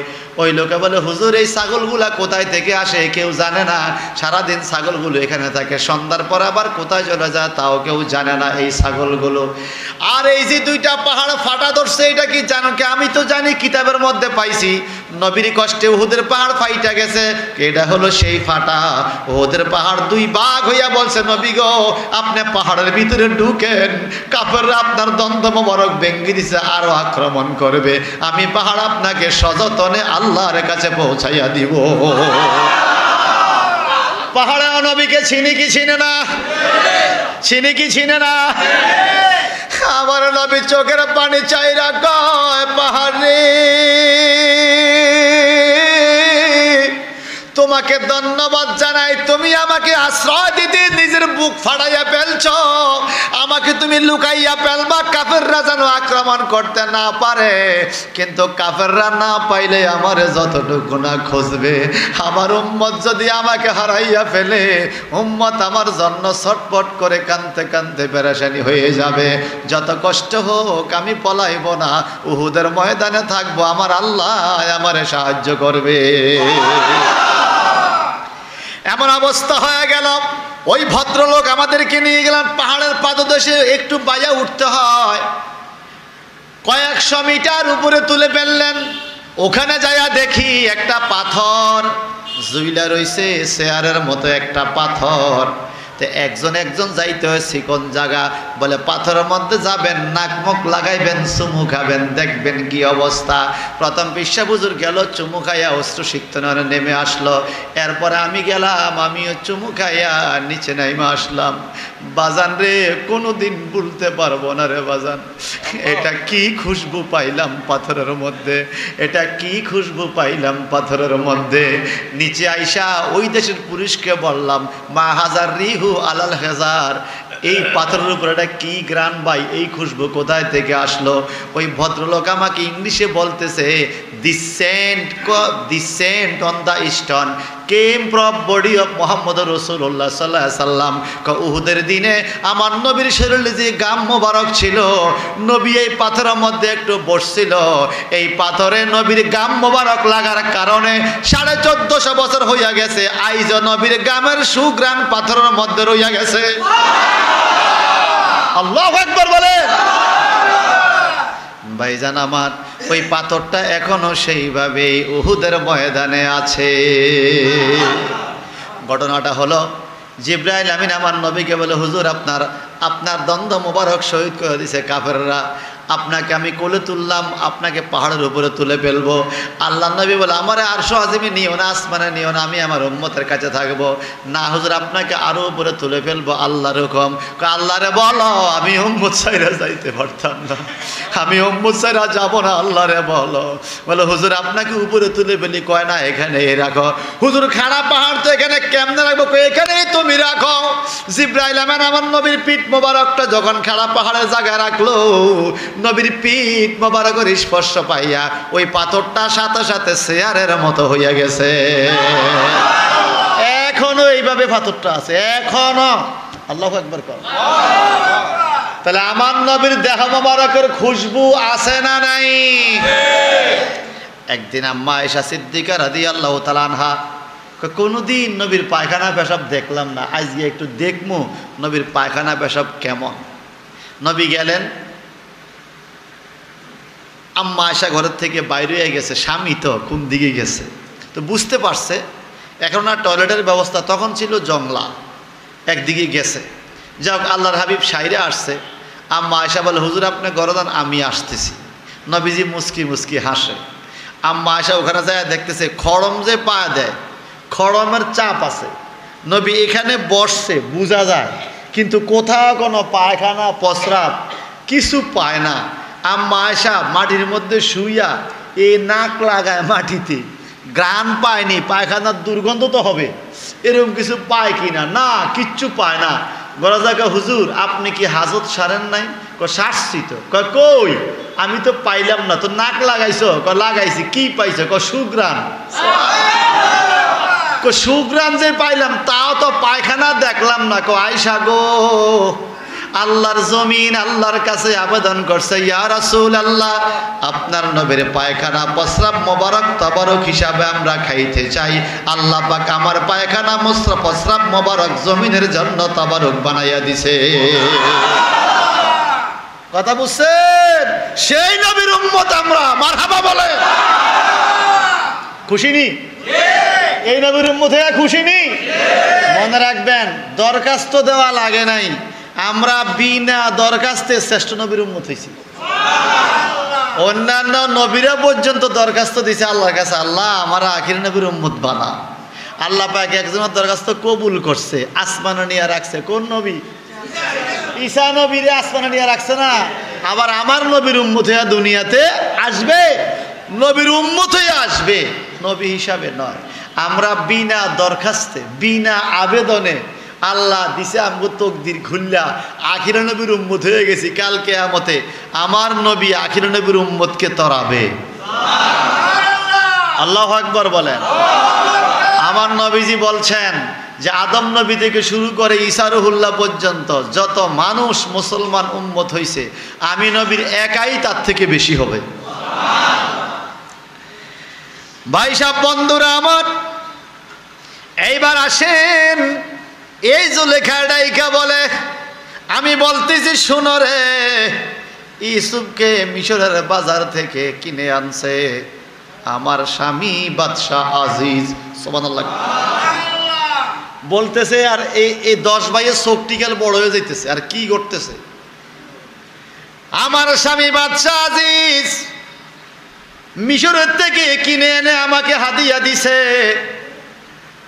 ওই লোকে বলে হুজুর এই ছাগলগুলা কোথায় থেকে আসে কেউ জানে না, সারাদিন ছাগলগুলো এখানে থাকে, সন্ধ্যার পর আবার কোথায় চলে যায় তাও কেউ জানে না এই ছাগলগুলো। আর এই যে দুইটা পাহাড় ফাটা ধরছে এটা কি জানো কি? আমি তো জানি, কিতাবের মধ্যে পাইছি নবীর কষ্টে উহুদের পাহাড় ফাইটা গেছে, এটা হলো সেই ফাটা। উহুদের পাহাড় দুই ভাগ হইয়া বলছে নবী গো আপনি পাহাড়ের ভিতরে ঢুকেন, কাফেররা আপনার দ্বন্দ্ব মোবারক ভেঙ্গে দিছে, আরো আক্রমণ করবে, আমি পাহাড় আপনাকে সযতনে আল্লাহর কাছে পৌঁছাইয়া দিব। পাহাড়ে নবীকে চিনি কি চিনে না? চিনি কি চিনে না? আমার নবী চোখের পানি চাইরা কয় পাহাড়ে তোমাকে ধন্যবাদ জানাই, তুমি আমাকে আশ্রয় দিতে নিজের বুক ফাড়াইয়া ফেলছ, আমাকে তুমি লুকাইয়া ফেলবা কাফেররা যেন আক্রমণ করতে না পারে। কিন্তু কাফেররা না পাইলে আমার যতটুকু না খুঁজবে, আমার উম্মত যদি আমাকে হারাইয়া ফেলে, উম্মত আমার জন্য ছটফট করে কাঁদতে কাঁদতে পেরেশানি হয়ে যাবে। যত কষ্ট হোক আমি পলাইব না, উহুদের ময়দানে থাকবো, আমার আল্লাহ আমারে সাহায্য করবে। এমন অবস্থা হয়ে গেল, ওই ভদ্রলোক আমাদেরকে নিয়ে গেলেন পাহাড়ের পাদদেশে, একটু বাইয়া উঠতে হয়, কয়েকশো মিটার উপরে তুলে ফেললেন। ওখানে যাইয়া দেখি একটা পাথর জুইলা রইছে, শেয়ারের মতো একটা পাথর। তো একজন একজন যাইতে হয় চিকন জায়গা, বলে পাথরের মধ্যে যাবেন, নাক মুখ লাগাইবেন, চুমু খাবেন, দেখবেন কি অবস্থা। প্রথম পিসা বুজুর গেল, চুমু খাইয়া অস্ত্র শিখতে নেমে আসলো। এরপরে আমি গেলাম, আমিও চুমু খাইয়া নিচে নেমে আসলাম। বাজান রে কোনোদিন ভুলতে পারবো না রে বাজান, এটা কি খুশবু পাইলাম পাথরের মধ্যে, এটা কি খুশবু পাইলাম পাথরের মধ্যে। নিচে আইসা ওই দেশের পুরুষকে বললাম, মা হাজার রিহু আলাল হেজার, এই পাথরের উপর এটা কি গ্রান ভাই, এই খুশবু কোথায় থেকে আসলো? ওই ভদ্রলোক আমাকে ইংলিশে বলতেছে, the scent on the stone came from body of Muhammad রসুল্লাহ সাল্লাল্লাহু আলাইহি সাল্লাম। উহুদের দিনে আমার নবীর শরীরে যে গাম মোবারক ছিল, নবী এই পাথরের মধ্যে একটু বসছিল, এই পাথরে নবীর গাম মোবারক লাগার কারণে 1450 বছর হইয়া গেছে, আইজ নবীর গামের সুগ্রাণ পাথরের মধ্যে রইয়া গেছে। আল্লাহু আকবার বলে। ভাইজান আমার, ওই পাথরটা এখনো সেইভাবে উহুদের ময়দানে আছে। ঘটনাটা হলো, জিবরাইল আমিন আমার নবীকে বলে, হুজুর আপনার দ্বন্দ্ব মোবারক শহীদ করে দিছে কাফেররা, আপনাকে আমি কোলে তুললাম, আপনাকে পাহাড়ের উপরে তুলে ফেলবো। আল্লাহ নবী বলে, আমারে আরশ আজিমে নিও না, আসমানে নিও না, আমি আমার উম্মতের কাছে থাকবো। না হুজুর আপনাকে আরো উপরে তুলে ফেলবো, আল্লাহর হুকুম। আল্লাহরে বলো আমি উম্মত ছাইরা যাইতে পারতাম না, আমি উম্মত ছাইরা যাবো না, আল্লাহরে বলো। বলে হুজুর আপনাকে উপরে তুলে ফেলি, কয় না এখানে রাখো। হুজুর খাড়া পাহাড় তো এখানে কেমনে রাখবো, এখানেই তুমি রাখো। জিবরাইল আমিন আমার নবীর পিঠ মোবারকটা যখন খাড়া পাহাড়ের জায়গায় রাখলো, নবীর পিঠ মোবারকের স্পর্শ পাইয়া ওই পাথরটা সাথে সাথে শেয়ারের মতো হইয়া গেছে। এখনো এইভাবে পাথরটা আছে, এখনো। আল্লাহু আকবার কর। তাহলে আমার নবীর দেহ মোবারকের খুশবু আছে না নাই? একদিন আম্মা আয়েশা সিদ্দিকা রাদিয়াল্লাহু তাআলা আনহা, কোনোদিন নবীর পায়খানা পেশাব দেখলাম না, আজকে একটু দেখবো নবীর পায়খানা পেশাব কেমন। নবী গেলেন, আম্মা আয়েশা ঘরের থেকে বাইরে হয়ে গেছে, স্বামী তো কোন দিকে গেছে, তো বুঝতে পারছে এখন আর টয়লেটের ব্যবস্থা, তখন ছিল জংলা, একদিকে গেছে। যাক আল্লাহর হাবিব সাইরে আসছে, আম্মা আয়েশা বলে, হুজুর আপনি গরদান, আমি আসতেছি। নবীজি মুস্কি মুস্কি হাসে। আম্মা আয়েশা ওখানে যায় দেখতেছে খড়ম যে পায়ে দেয়, খড়মের চাপ আছে। নবী এখানে বসছে বোঝা যায়, কিন্তু কোথাও কোনো পায়খানা প্রস্রাব কিছু পায় না। আম্মা আয়েশা মাটির মধ্যে শুইয়া এই নাক লাগায় মাটিতে, গ্রান পায়নি, পায়খানার দুর্গন্ধ তো হবে, এরকম কিছু পায় কি না, না কিচ্ছু পায় না। বলা যায়, হুজুর আপনি কি হাজত সারেন নাই? সারছি তো। কই আমি তো পাইলাম না। তো নাক লাগাইছো? লাগাইছি। কি পাইছো? সুগ্রান। সুগ্রান যে পাইলাম, তাও তো পায়খানা দেখলাম না। আয়েশা গো, আল্লাহর জমিন আল্লাহর কাছে আবেদন করছে, ইয়া রাসূলুল্লাহ, আপনার নবীর পায়খানা প্রস্রাব মোবারক তবারক হিসাবে আমরা খাইতে চাই। আল্লাহ পাক আমার পায়খানা প্রস্রাব মোবারক জমিনের জন্য তবারক বানাইয়া দিছে। কথা বুঝছেন? সেই নবীর উম্মত আমরা, মারহাবা বলে। খুশি নি? এই নবীর উম্মত হয়ে খুশি নি? মনে রাখবেন, দরখাস্ত দেওয়া লাগে নাই, আমরা বিনা দরখাস্তে শ্রেষ্ঠ নবীর উম্মত হয়েছি। অন্যান্য নবীরা পর্যন্ত দরখাস্ত দিছে আল্লাহর কাছে, আল্লাহ আমার আখির নবীর উম্মত বানা। আল্লাহ পাক একজনের দরখাস্ত কবুল করছে, আসমানে নিয়ে রাখছে। কোন নবী? ঈসা নবীরে আসমানে নিয়ে রাখছে না। আবার আমার নবীর উম্মত হয়ে দুনিয়াতে আসবে, নবীর উম্মত হয়ে আসবে, নবী হিসাবে নয়। আমরা বিনা দরখাস্তে বিনা আবেদনে আল্লাহ দিছে আমগো তকদির খুললা আখির নবীর উম্মত হয়ে গেছি। কাল কিয়ামতে আমার নবী আখির নবীর উম্মতকে তরাবে। আল্লাহু আকবার বলেন। আমার নবীজি বলছেন যে আদম নবী থেকে শুরু করে ঈসা রুহুল্লাহ পর্যন্ত যত মানুষ মুসলমান উম্মত হয়েছে, আমি নবীর একাই তার থেকে বেশি হবে। ভাই সাহেব, বন্ধুরা আমার, এইবার আসেন, এই জুলেখা ডাইকা বলে, আমি বলতেছি শুনো রে, ইউসুফকে মিশরের বাজার থেকে কিনে আনছে আমার স্বামী বাদশাহ আজিজ। সুবহানাল্লাহ বলতেছে। আর এই 10 ভাইয়ের চোখটিকাল বড় হয়ে যাইতেছে, আর কি করতেছে? আমার স্বামী বাদশাহ আজিজ মিশরের থেকে কিনে এনে আমাকে হাদিয়া দিছে।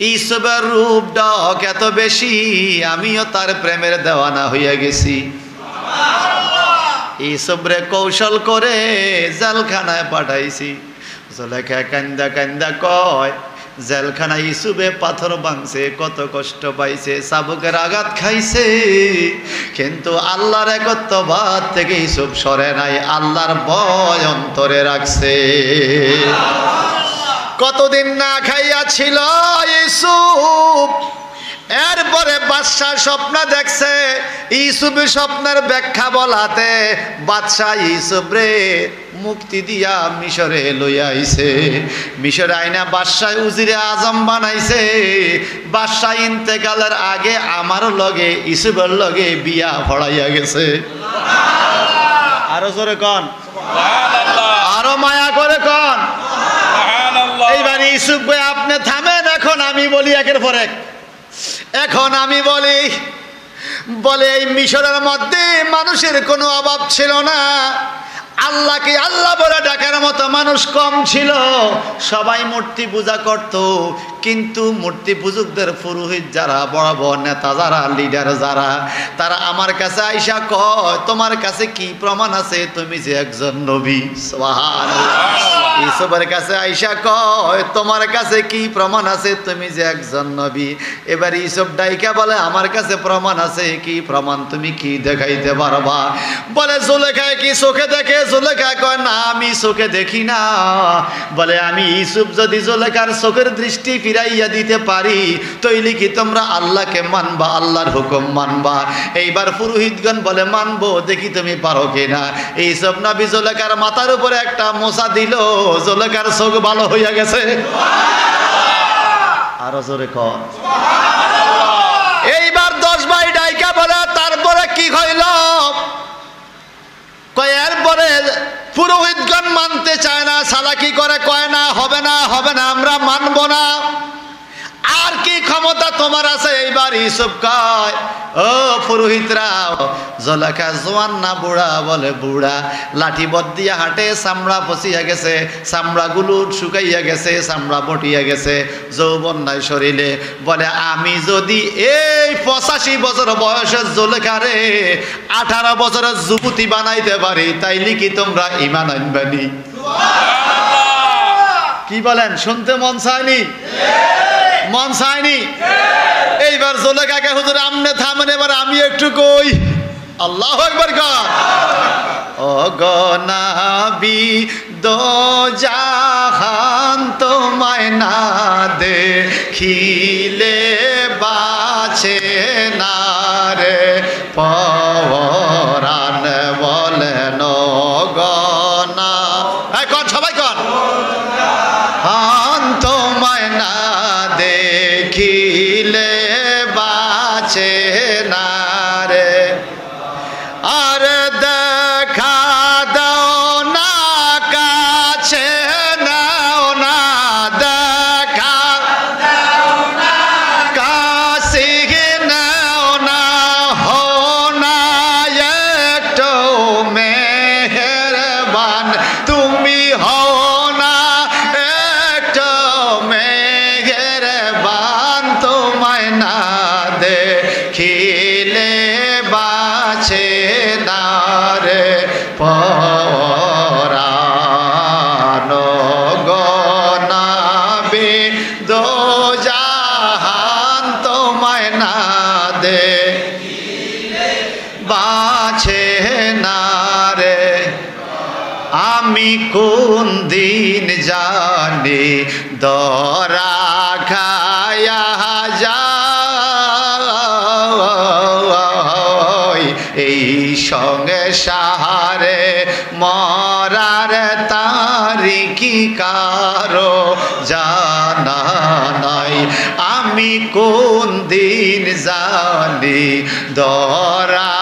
ইউসুফের রূপ ডাক এত বেশি, আমিও তার প্রেমের দেওয়ানা হইয়া গেছি। ইউসুফরে কৌশল করে জেলখানায় পাঠাইছি। জুলেখা কান্দা কান্দা কয়, জেলখানায় ইউসুফে পাথর ভাঙছে, কত কষ্ট পাইছে, চাবুকের আঘাত খাইছে, কিন্তু আল্লাহর একত্ববাদ থেকে ইউসুফ সরে নাই, আল্লাহর ভয় অন্তরে রাখছে। কতদিন না খাইয়া ছিল ইউসুফ, এরপরে বাদশাহ স্বপ্ন দেখছে। ইউসুফের স্বপ্নের ব্যাখ্যা বলাতে বাদশাহ ইউসুফ রে মুক্তি দিয়া মিশরে লইয়া আইছে। মিশরে আইনা বাদশাহ উজিরে আজম বানাইছে। বাদশাহ ইন্তেকালের আগে আমার লগে ইউসুফের লগে বিয়া পড়াইয়া গেছে। আরো জোরে কন, আরো মায়া করে কন। এইবার ইউসুফ ভাই আপনি থামেন, এখন আমি বলি একের পর এক। এখন আমি বলি, বলে এই মিশরের মধ্যে মানুষের কোনো অভাব ছিল না, আল্লাহকে আল্লাহ বলে ডাকার মতো মানুষ কম ছিল, সবাই মূর্তি পূজা করত। কিন্তু মূর্তি পূজকদের পুরোহিত যারা, বড় বড় নেতা যারা, লিডার যারা, তারা আমার কাছে আইসা কয়, তোমার কাছে কি প্রমাণ আছে তুমি যে একজন নবী? সুবহানাল্লাহ। ইউসুফের কাছে আইসা কয়, তোমার কাছে কি প্রমাণ আছে তুমি যে একজন নবী? এবার ইউসুফ ডাইকা বলে, আমার কাছে প্রমাণ আছে। কি প্রমাণ? তুমি কি দেখাইতে পারবা? বলে জুলেখায় কি চোখে দেখে? জুলেখা কয়, না আমি চোখে দেখি না। বলে আমি ইউসুফ যদি জুলেখার চোখের দৃষ্টি ফিরাইয়া দিতে পারি, তৈলি কি তোমরা আল্লাহকে মানবা, আল্লাহর হুকুম মানবা? এইবার পুরোহিতগণ বলে, মানবো, দেখি তুমি পারো কিনা। ইউসুফ নবী জুলেখার মাথার উপরে একটা মোছা দিল, জুলেখার চোখ ভালো হইয়া গেছে। আরো জোরে কর। এইবার 10 ভাই ডাইকা বলে, তারপরে কি হইল? এরপরে পুরোহিতগণ মানতে চায় না, চালাকি করে, কয় না হবে না, হবে না, আমরা মানবো না। আর কি ক্ষমতা তোমার আছে? এইবার ইউসুফ কয়, ও পুরোহিতরা, জুলেখা জোয়ান না বুড়া? বলে বুড়া। লাঠি বদ দিয়া হাঁটে, চামড়া পচিয়া গেছে, চামড়াগুলো শুকাইয়া গেছে, চামড়া বটিয়া গেছে, যৌবন নাই শরীরে। বলে আমি যদি এই 85 বছর বয়সের জুলেখারে 18 বছরের যুবতী বানাইতে পারি, তাইলে কি তোমরা ঈমান আনবানি? কি বলেন? শুনতে মন চায়নি? মন চায়নি? এইবার জুলেখাকে, হুজুর আমনে থামেন, এবার আমি একটু কই। আল্লাহু আকবার কর। ও গো নবী দো জাহান তোমায় না দেখিলে বাঁচে না রে দেখিলে বাঁচে না রে আর দেখা দাও না কাছে নাও না দেখা কাছে নাও না হো না একটু মেহেরবান তুমি হও না একটু মেহেরবান তোমায় না দেখিলে বাঁচে না রে পরাণ গনাবে দোজাহান তোমায় না দেখিলে বাঁচে না রে আমি কোন দিন জানি দরা খায়া যাই এই সংসারে মরার তারিকি কারো জানা নাই আমি কোন দিন জানি দরা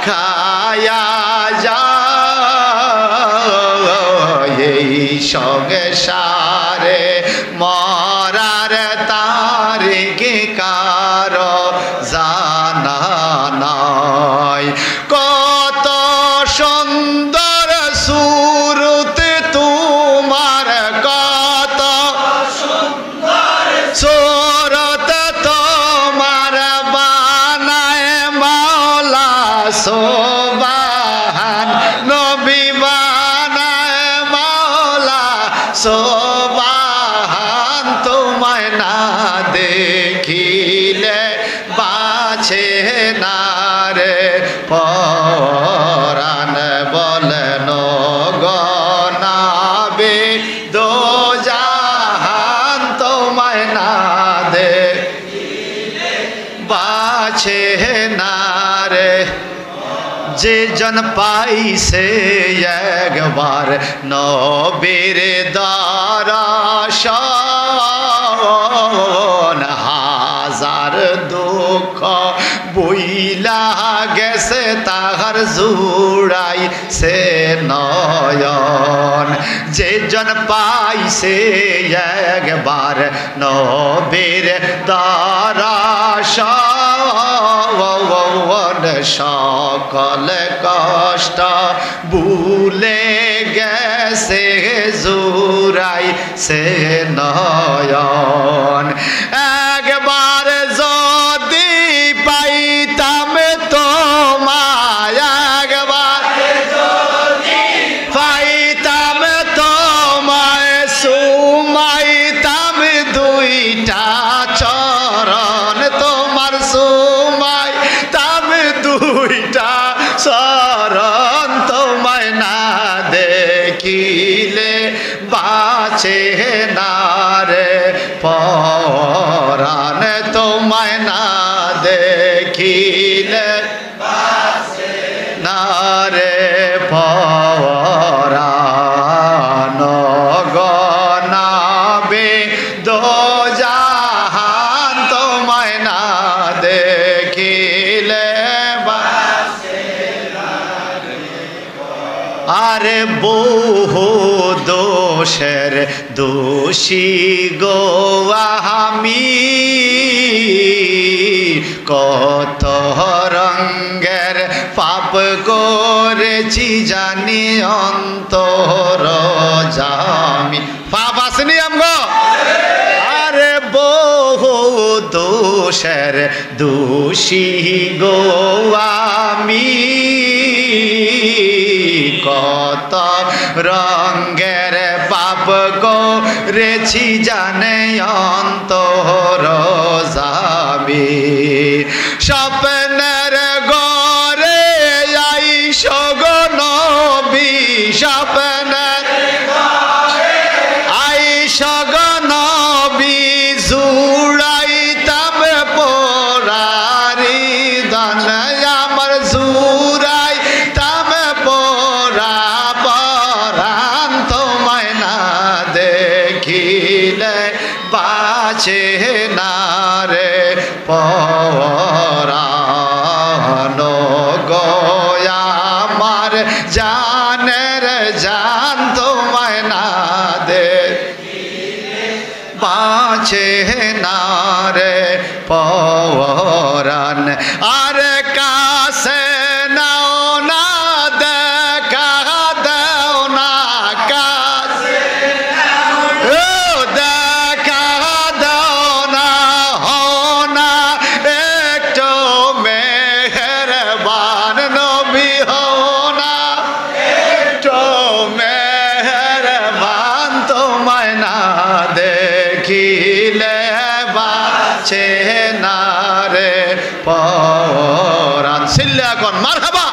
খায়া যাই এই সংসারে মরার তারিকি কারো জানা নাই কত সুন্দর সুরত তোমার কত সুরত তোমার বানায় মাওলা সোবাহান নবী বানায় মাওলা সোবাহান তোমায় না দেখিলে বাঁচে না রে পরাণ বলেন গনাবে দোজাহান তোমায় না দেখিলে বাঁচে না রে যে জন পাইছে একবার নবীর দর্শন হাজার দুঃখ বইলা গেছে তাহার জুড়াই সে নয়ন যে জন পাইছে একবার নবীর দর্শন সকল কষ্ট ভুলে গেছে জুড়াই সে নয়ন একবার যদি পাইতাম তোমায় একবার যদি পাইতাম তোমায় সুমাইতাম দুইটা চরণ তোমার সুমাইতাম দুইটা চরণ তোমায় না দেখিলে বাঁচে না রে পরাণ তোমায় না দেখিলে বাঁচে না রে পরাণ গনাবে দোজাহান তোমায় না দেখিলে আরে বহু দোষের দোষী গো আমি কত রঙ্গের পাপ করেছি জানি অন্তর জামি পাপ আসেনি আমগো আরে বহু দোষের দোষী গো আমি কত রঙ্গের পাপ করেছি জানে অন্তর যাবি স্বপ্নের গরে আইস গো নবী স্বপ্নের আইস গো নবী জুড়াইতাম পোরারি দান আমার জুড়াই তাম পোরা পরাণ তোমায় না দেখিলে বাঁচে না রে পরাণ গো আমার জানের জান তোমায় না দেখিলে বাঁচে না রে পরাণ আর কাছে নাও না দেখা দাও না কাছে দেখা দাও না হও না একটু মেহেরবান নবী হও না একটু মেহেরবান তোমায় না দেখিলে বাঁচে না রে পরাণ সিল্লে এখন মারহাবা।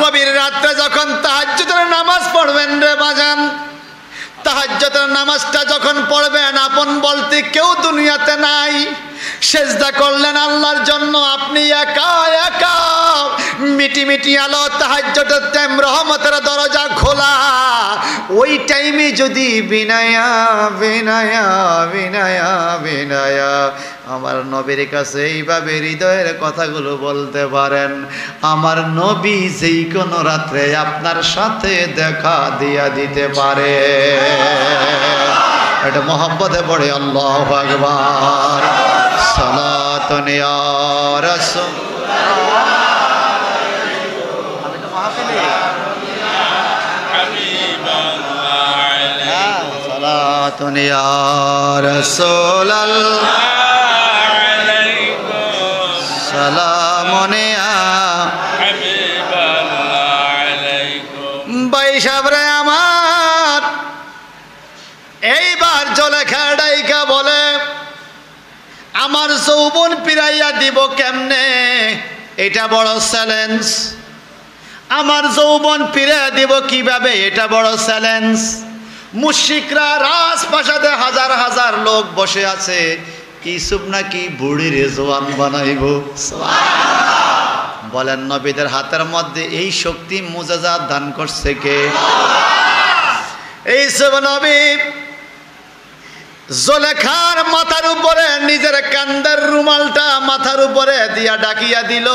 গভীর রাত্রে যখন তাহাজ্জুদের নামাজ পড়বেন রে বাজান, তাহাজ্জুদের নামাজটা যখন পড়বেন আপন বলতে কেউ দুনিয়াতে নাই, সেজদা করলেন আল্লাহর জন্য আপনি একা একা, মিটি মিটি আলো তাহাজ্জুদের টাইম, রহমতের দরজা খোলা, ওই টাইমে যদি বিনায়া বিনায়া বিনায়া বিনায়া আমার নবীর কাছে এইভাবে হৃদয়ের কথাগুলো বলতে পারেন, আমার নবী যেই কোনো রাত্রে আপনার সাথে দেখা দিয়া দিতে পারে। এটা মোহাম্মদে পড়ে আল্লাহু আকবার। সালাতুন ইয়া রাসূল। আমি তো মাহফিলে সালাতুন ইয়া রাসূলাল্লাহ সালামুন ইয়া ভাই সাবরে আমার এইবার জলেখা ডাইকা বলে আমার যৌবন ফিরাইয়া দিব কেমনে, এটা বড় চ্যালেঞ্জ। আমার যৌবন ফিরাইয়া দিব কিভাবে, এটা বড় চ্যালেঞ্জ। মুশরিকরা রাজপ্রাসাদে হাজার হাজার লোক বসে আছে, ইউসুফ নাকি বুড়ির জওয়ান বানাইব। বলেন নবীদের হাতের মধ্যে এই শক্তি মুজিজাত দান করছে কে? ইউসুফ নবী জুলেখার মাথার উপরে নিজের কান্দের রুমালটা মাথার উপরে দিয়া ডাকিয়া দিল,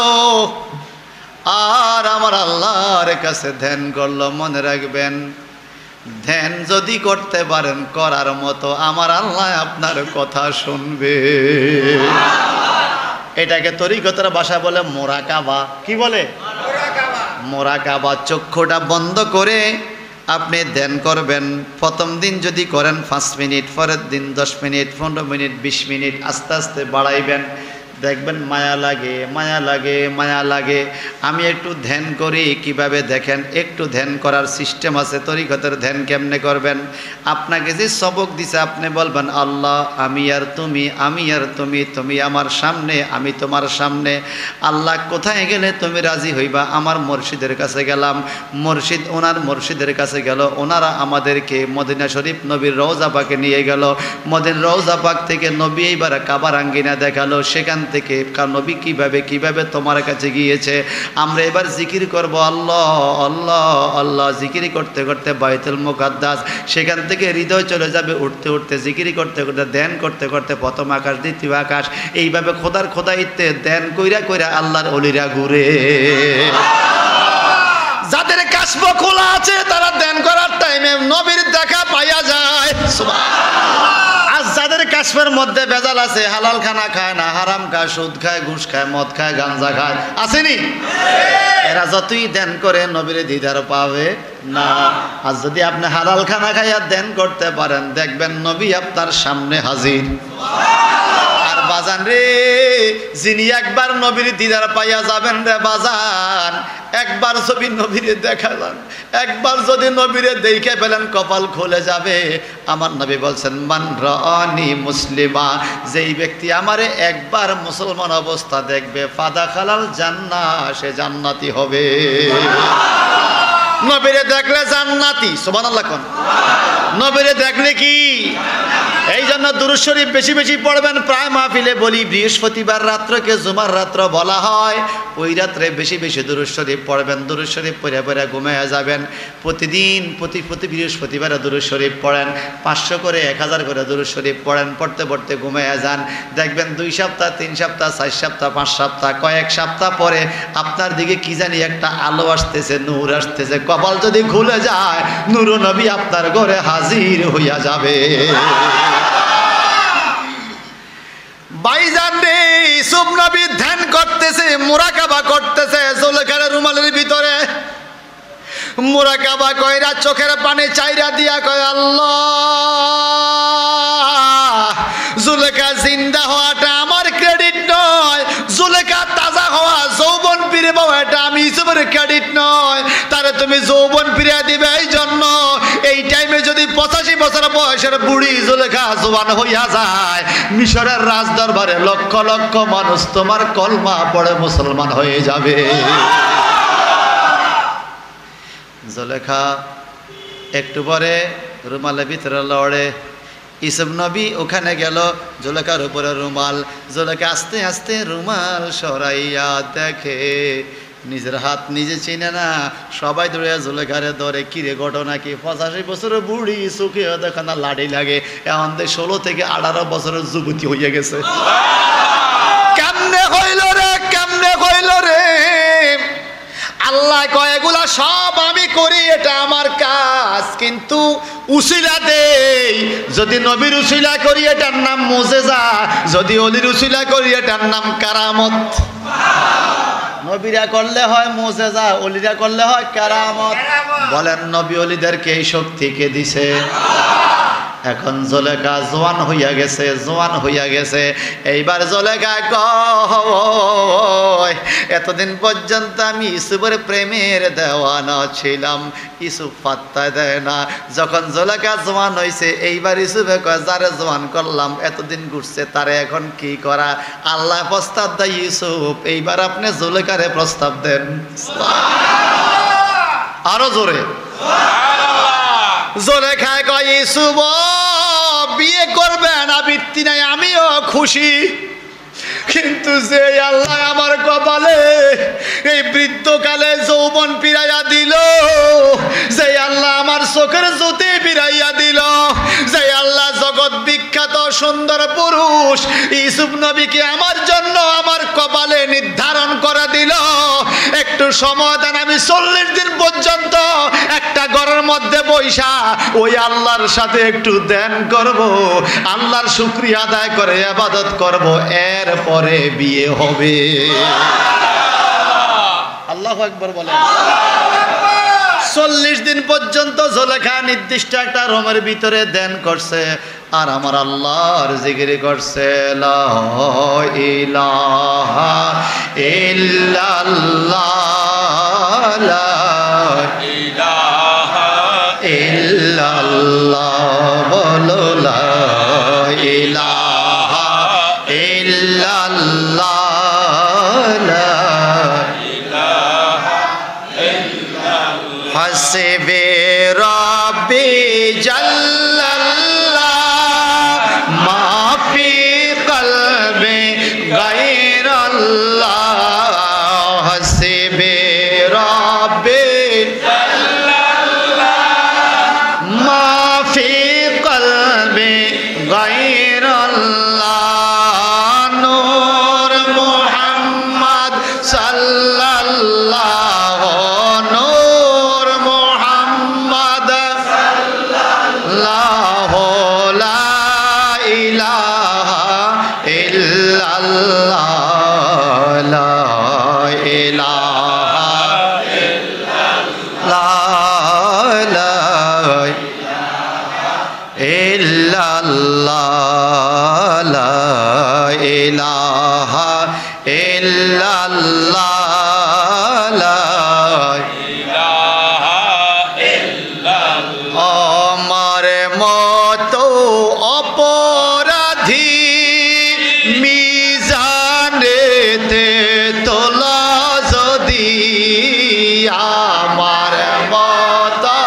আর আমার আল্লাহর কাছে ধ্যান করলো। মনে রাখবেন, ধ্যান যদি করতে পারেন করার মতো, আমার আল্লাহ আপনার কথা শুনবে। এটাকে তরিকতের ভাষা বলে মোরাকাবা। কি বলে? মোরাকাবা। চক্ষুটা বন্ধ করে আপনি ধ্যান করবেন। প্রথম দিন যদি করেন 5 মিনিট, পরের দিন 10 মিনিট, 15 মিনিট, 20 মিনিট, আস্তে আস্তে বাড়াইবেন। দেখবেন মায়া লাগে, মায়া লাগে, মায়া লাগে। আমি একটু ধ্যান করি, কিভাবে দেখেন, একটু ধ্যান করার সিস্টেম আছে। তরিকতের ধ্যান কেমনে করবেন? আপনাকে যে সবক দিছে আপনি বলবেন আল্লাহ আমি আর তুমি, আমি আর তুমি, তুমি আমার সামনে, আমি তোমার সামনে। আল্লাহ কোথায় গেলে তুমি রাজি হইবা? আমার মুর্শিদের কাছে গেলাম, মুর্শিদ ওনার মুর্শিদের কাছে গেল, ওনারা আমাদেরকে মদিনা শরীফ নবীর রওজা পাকে নিয়ে গেল। মদিনা রওজা পাক থেকে নবী এইবার কাবার আঙ্গিনা দেখালো, সেখান থেকে নবী কিভাবে কিভাবে তোমার কাছে গিয়েছে। আমরা এবার জিকির করব আল্লাহ আল্লাহ আল্লাহ, জিকিরি করতে করতে বাইতুল মুকাদ্দাস, সেখান থেকে হৃদয় চলে যাবে উঠতে উঠতে, জিকিরি করতে করতে, ধ্যান করতে করতে প্রথম আকাশ, দ্বিতীয় আকাশ, এইভাবে খোদার খোদাইতে ধ্যান কইরা কইরা আল্লাহর ওলিরা ঘুরে। যাদের কাশফ খোলা আছে তারা ধ্যান করার টাইমে নবীর দেখা পাইয়া যায়। আর যাদের কাশফের মধ্যে ভেজাল আছে, হালাল খানা খায় না, হারাম খায়, সুদ খায়, ঘুষ খায়, মদ খায়, গাঞ্জা খায়, আসেনি? এরা যতই ধ্যান করে নবীর দিদার পাবে না। আর যদি আপনি হালাল খানা খাইয়া ধ্যান করতে পারেন, দেখবেন নবী আপনার সামনে হাজির। আর বাজান রে, যিনি একবার নবীর দিদার পাইয়া যাবেন রে বাজান, একবার যদি নবীরে দেখা যান, একবার যদি নবীরে দেখে ফেলেন, কপাল খুলে যাবে। আমার নবী বলছেন মান রাআনি মুসলিমা, যেই ব্যক্তি আমারে একবার মুসলমান অবস্থা দেখবে, ফাদা খালাল জান্নাহ, সে জান্নাতি হবে। নবীরে দেখলে জান্নাতি। সুবহানাল্লাহ কোন নবীরে দেখলে কি? এই জন্য দুরূদ শরীফ বেশি বেশি পড়বেন। প্রায় মাহফিলে বলি বৃহস্পতিবার রাত্রকে জুমার রাত্র বলা হয়, ওই রাত্রে বেশি বেশি দুরূদ শরীফ পড়বেন। দুরূদ শরীফ পড়ে পড়ে ঘুমিয়ে যাবেন। প্রতিদিন প্রতি বৃহস্পতিবারে দুরূদ শরীফ পড়েন, 500 করে 1000 করে দুরূদ শরীফ পড়েন। পড়তে পড়তে ঘুমিয়ে যান, দেখবেন 2 সপ্তাহ 3 সপ্তাহ 4 সপ্তাহ 5 সপ্তাহ কয়েক সপ্তাহ পরে আপনার দিকে কি জানি একটা আলো আসতেছে, নূর আসতেছে। কপাল যদি খুলে যায়, নূর নবী আপনার ঘরে হাজির হইয়া যাবে। ভাইজান রে, ইউসুফ নবী ধ্যান করতেছে, মুরাকাবা করতেছে জুলেখার রুমালের ভিতরে। মুরাকাবা কইরা চোখের পানি চাইরা দিয়া কয়, আল্লাহ, জুলেখা জিন্দা হওয়াটা আমার ক্রেডিট নয়, জুলেখা তাজা হওয়া যৌবন ফিরে পাওয়া এটা আমি ইউসুফের ক্রেডিট নয়। তারে তুমি যৌবন ফিরে দিবে। এই জন্য এই টাইমে যদি 85 বছর বয়সের বুড়ি জুলেখা জওয়ান হইয়া যায়, মিশরের রাজ দরবারে লক্ষ লক্ষ মানুষ তোমার কলমা পড়ে মুসলমান হয়ে যাবে। জুলেখা একটু পরে রুমালের ভিতরে লড়ে। ইউসুফ নবী ওখানে গেল, জুলেখার উপরে রুমাল। জুলেখা আস্তে আস্তে রুমাল সরাইয়া দেখে, নিজের হাত নিজে চিনে না। সবাই দৌড়ে জুলেখারে ধরে, কিরে ঘটনা কি? 85 বছরের বুড়ি, চোখে দেখে না লাড়ি লাগে, এখন 16 থেকে 18 বছরের যুবতী হইয়া গেছে। কেমনে হইল রে, কেমনে হইল রে? আল্লাহ কয়, এগুলা সব আমি করি, এটা আমার কাজ, কিন্তু উসিলা দেই। যদি নবীর উসিলা করি এটার নাম মুজিজা, যদি অলির উসিলা করি এটার নাম কারামত। নবীরা করলে হয় মুজিজা, অলিরা করলে হয় কারামত। বলেন নবী অলিদেরকে এই শক্তি কে দিছে? এখন জুলেখা জওয়ান হইয়া গেছে, জওয়ান হইয়া গেছে। এইবার জুলেখা কয়, এতদিন পর্যন্ত আমি ইউসুফের প্রেমের দেওয়ানা ছিলাম, ইউসুফ পাত্তা দেয় না। যখন জুলেখা জওয়ান হইছে, এইবার ইউসুফে কয়, যারে জওয়ান করলাম এতদিন ঘুরছে, তারে এখন কি করা? আল্লাহ প্রস্তাব দেয়, ইউসুফ এইবার আপনি জুলেখারে প্রস্তাব দেন। আরো জোরে। জুলেখায় কয়, ইউসুফ বিয়ে করবেন, আবৃত্তি নাই, আমিও খুশি, কিন্তু যে আল্লাহ আমার কপালে এই বৃদ্ধকালে যৌবন ফিরাইয়া দিল, যে আল্লাহ আমার চোখের জ্যোতি ফিরাইয়া দিল, যে আল্লাহ জগৎ বিখ্যাত সুন্দর পুরুষ ইউসুফ নবীকে আমার জন্য আমার কপালে নির্ধারণ করে দিল, একটু সময় দেন, আমি 40 দিন পর্যন্ত একটা ঘরের মধ্যে বৈশা ওই আল্লাহর সাথে একটু ধ্যান করব, আল্লাহর শুকরিয়া আদায় করে ইবাদত করব, এরপরে বিয়ে হবে। আল্লাহু আকবার বলেন। 40 দিন পর্যন্ত জুলেখা নির্দিষ্ট একটা রুমের ভিতরে ধ্যান করছে, আর আমার আল্লাহর জিকির করছে, লা ইলাহা ইল্লাল্লাহ, লা ইলাহা ইল্লাল্লাহ, বলো লা ইলাহা ইল্লাল্লাহ, লা ইলাহা ইল্লাল্লাহ, হাসবে রাব্বি জাল্লাল্লাহ, মাফি কলবে গায়রাল্লাহ, হাসবে রাব্বি জাল্লাল্লাহ, মাফি কলবে গায়রাল্লাহ, নূর মুহাম্মদ সাল্লাল্লাহ, নূর মুহাম্মদ সাল্লাল্লাহ, লা ইলাহা ইল্লাল্লাহ, লা ইলাহা ইল্লাল্লাহ, লা ইল্লাল্লাহ, লা ইলাহা ইল্লাল্লাহ, লা ইলাহা ইল্লাল্লাহ। আমার মতো অপরাধী মিজানেতে তোলা যদি, আমার মতো